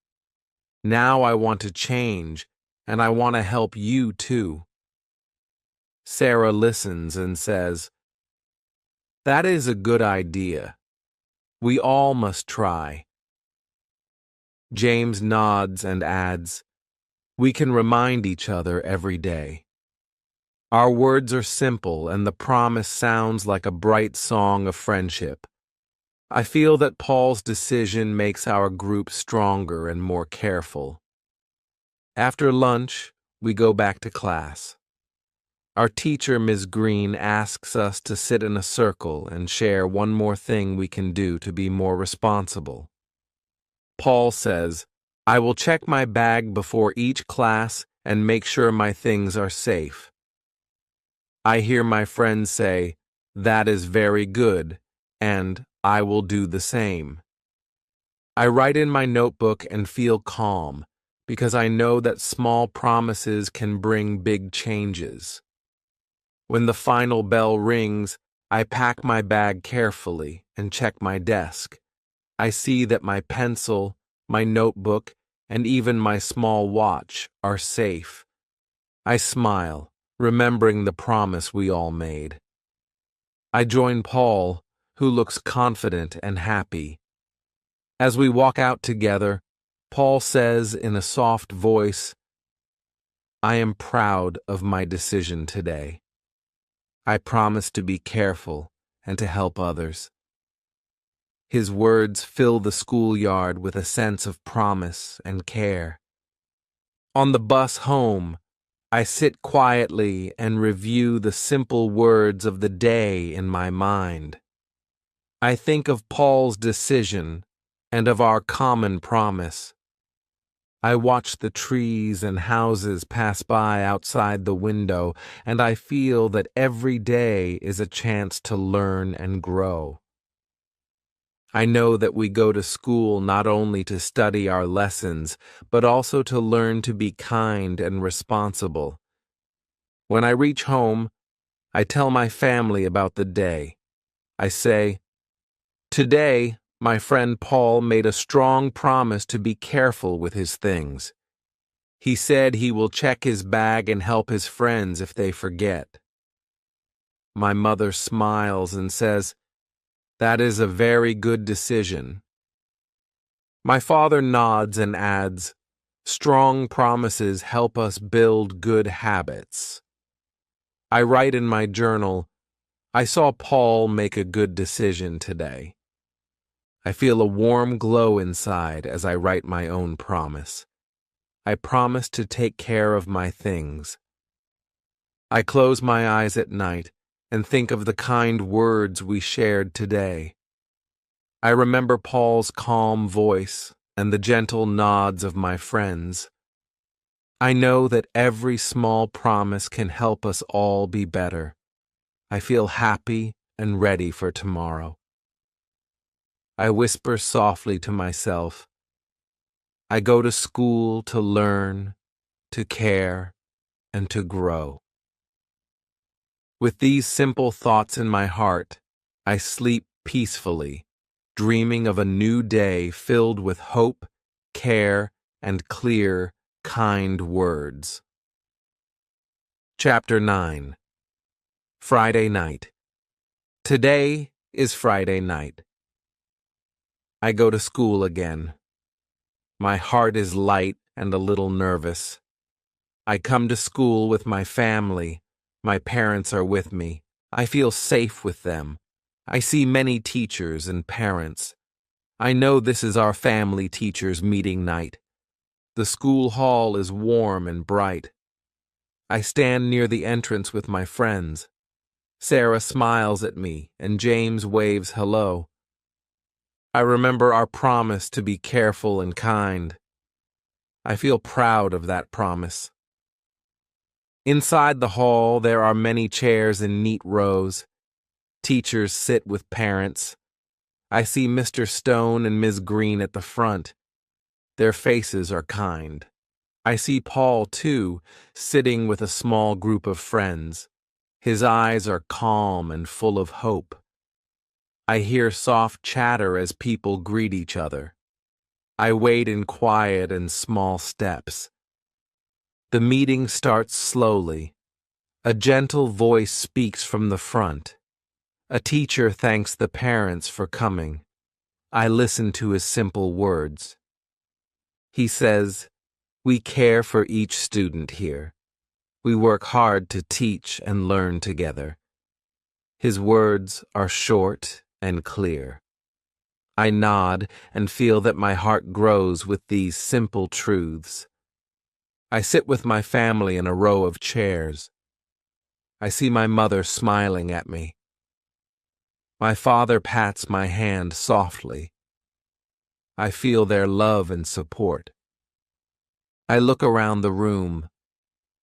Now I want to change, and I want to help you too. Sarah listens and says, that is a good idea. We all must try. James nods and adds, we can remind each other every day. Our words are simple, and the promise sounds like a bright song of friendship. I feel that Paul's decision makes our group stronger and more careful. After lunch, we go back to class. Our teacher, Ms. Green, asks us to sit in a circle and share one more thing we can do to be more responsible. Paul says, I will check my bag before each class and make sure my things are safe. I hear my friends say, that is very good, and I will do the same. I write in my notebook and feel calm because I know that small promises can bring big changes. When the final bell rings, I pack my bag carefully and check my desk. I see that my pencil, my notebook, and even my small watch are safe. I smile, remembering the promise we all made. I join Paul, who looks confident and happy. As we walk out together, Paul says in a soft voice, I am proud of my decision today. I promise to be careful and to help others. His words fill the schoolyard with a sense of promise and care. On the bus home, I sit quietly and review the simple words of the day in my mind. I think of Paul's decision and of our common promise. I watch the trees and houses pass by outside the window, and I feel that every day is a chance to learn and grow. I know that we go to school not only to study our lessons, but also to learn to be kind and responsible. When I reach home, I tell my family about the day. I say, today, my friend Paul made a strong promise to be careful with his things. He said he will check his bag and help his friends if they forget. My mother smiles and says, that is a very good decision. My father nods and adds, strong promises help us build good habits. I write in my journal, I saw Paul make a good decision today. I feel a warm glow inside as I write my own promise. I promise to take care of my things. I close my eyes at night and think of the kind words we shared today. I remember Paul's calm voice and the gentle nods of my friends. I know that every small promise can help us all be better. I feel happy and ready for tomorrow. I whisper softly to myself, I go to school to learn, to care, and to grow. With these simple thoughts in my heart, I sleep peacefully, dreaming of a new day filled with hope, care, and clear, kind words. Chapter 9. Friday night. Today is Friday night. I go to school again. My heart is light and a little nervous. I come to school with my family. My parents are with me. I feel safe with them. I see many teachers and parents. I know this is our family teachers' meeting night. The school hall is warm and bright. I stand near the entrance with my friends. Sarah smiles at me, and James waves hello. I remember our promise to be careful and kind. I feel proud of that promise. Inside the hall, there are many chairs in neat rows. Teachers sit with parents. I see Mr. Stone and Ms. Green at the front. Their faces are kind. I see Paul, too, sitting with a small group of friends. His eyes are calm and full of hope. I hear soft chatter as people greet each other. I wait in quiet and small steps. The meeting starts slowly. A gentle voice speaks from the front. A teacher thanks the parents for coming. I listen to his simple words. He says, "We care for each student here. We work hard to teach and learn together." His words are short and clear. I nod and feel that my heart grows with these simple truths. I sit with my family in a row of chairs. I see my mother smiling at me. My father pats my hand softly. I feel their love and support. I look around the room.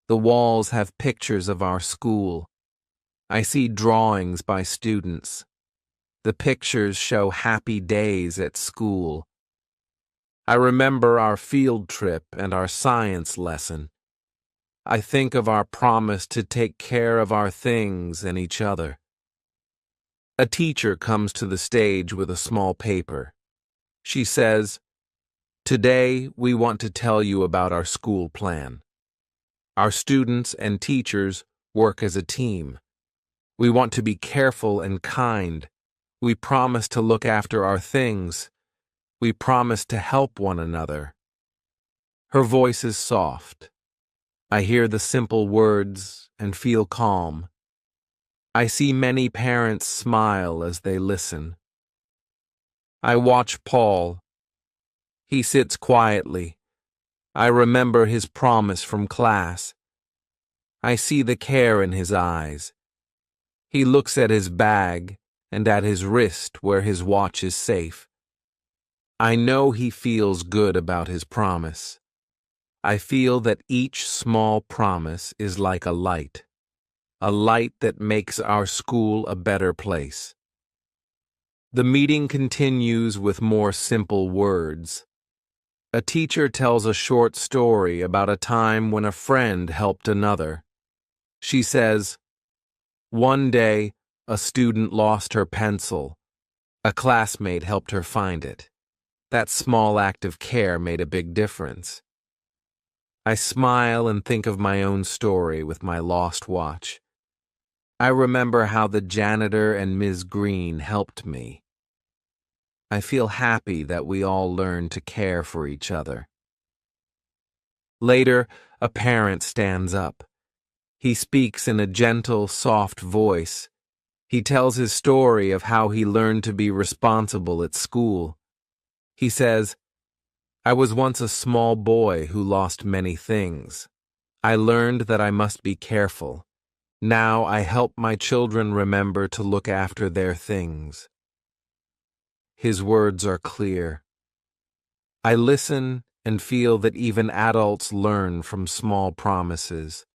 The walls have pictures of our school. I see drawings by students. The pictures show happy days at school. I remember our field trip and our science lesson. I think of our promise to take care of our things and each other. A teacher comes to the stage with a small paper. She says, "Today we want to tell you about our school plan. Our students and teachers work as a team. We want to be careful and kind. We promise to look after our things. We promise to help one another." Her voice is soft. I hear the simple words and feel calm. I see many parents smile as they listen. I watch Paul. He sits quietly. I remember his promise from class. I see the care in his eyes. He looks at his bag and at his wrist where his watch is safe. I know he feels good about his promise. I feel that each small promise is like a light that makes our school a better place. The meeting continues with more simple words. A teacher tells a short story about a time when a friend helped another. She says, "One day, a student lost her pencil. A classmate helped her find it. That small act of care made a big difference." I smile and think of my own story with my lost watch. I remember how the janitor and Ms. Green helped me. I feel happy that we all learned to care for each other. Later, a parent stands up. He speaks in a gentle, soft voice. He tells his story of how he learned to be responsible at school. He says, "I was once a small boy who lost many things. I learned that I must be careful. Now I help my children remember to look after their things." His words are clear. I listen and feel that even adults learn from small promises.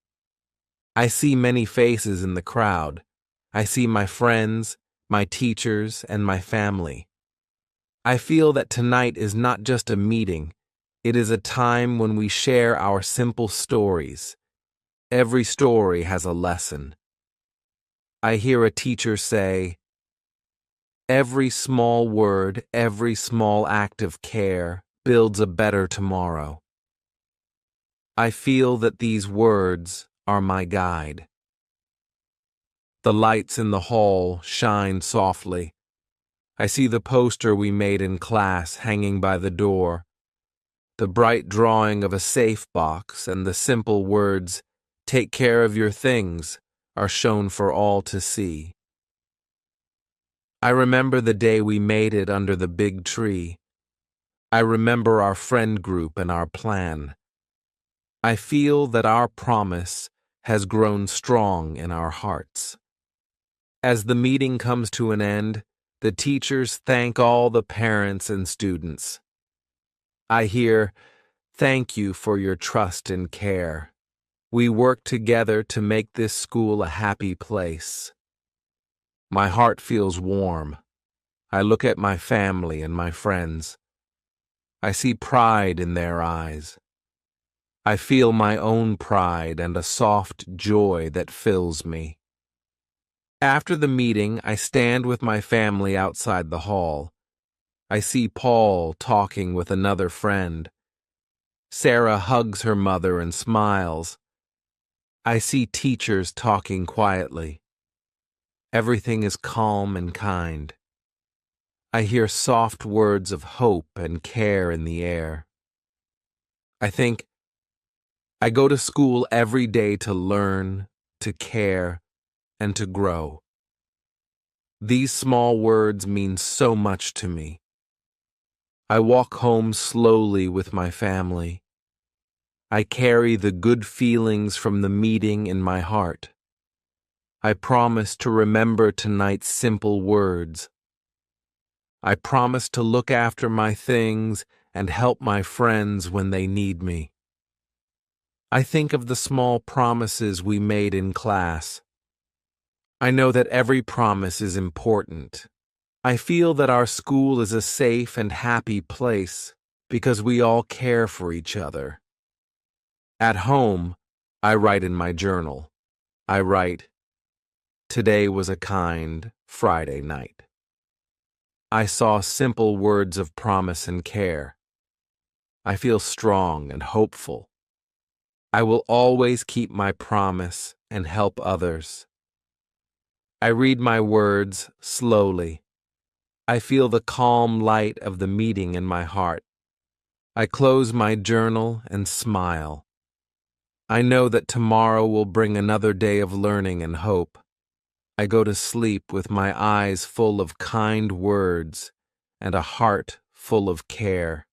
I see many faces in the crowd. I see my friends, my teachers, and my family. I feel that tonight is not just a meeting. It is a time when we share our simple stories. Every story has a lesson. I hear a teacher say, "Every small word, every small act of care builds a better tomorrow." I feel that these words are my guide. The lights in the hall shine softly. I see the poster we made in class hanging by the door. The bright drawing of a safe box and the simple words, "Take care of your things," are shown for all to see. I remember the day we made it under the big tree. I remember our friend group and our plan. I feel that our promise has grown strong in our hearts. As the meeting comes to an end, the teachers thank all the parents and students. I hear, "Thank you for your trust and care. We work together to make this school a happy place." My heart feels warm. I look at my family and my friends. I see pride in their eyes. I feel my own pride and a soft joy that fills me. After the meeting, I stand with my family outside the hall. I see Paul talking with another friend. Sarah hugs her mother and smiles. I see teachers talking quietly. Everything is calm and kind. I hear soft words of hope and care in the air. I think, I go to school every day to learn, to care, and to grow. These small words mean so much to me. I walk home slowly with my family. I carry the good feelings from the meeting in my heart. I promise to remember tonight's simple words. I promise to look after my things and help my friends when they need me. I think of the small promises we made in class. I know that every promise is important. I feel that our school is a safe and happy place because we all care for each other. At home, I write in my journal. I write, "Today was a kind Friday night." I saw simple words of promise and care. I feel strong and hopeful. I will always keep my promise and help others. I read my words slowly. I feel the calm light of the meeting in my heart. I close my journal and smile. I know that tomorrow will bring another day of learning and hope. I go to sleep with my eyes full of kind words and a heart full of care.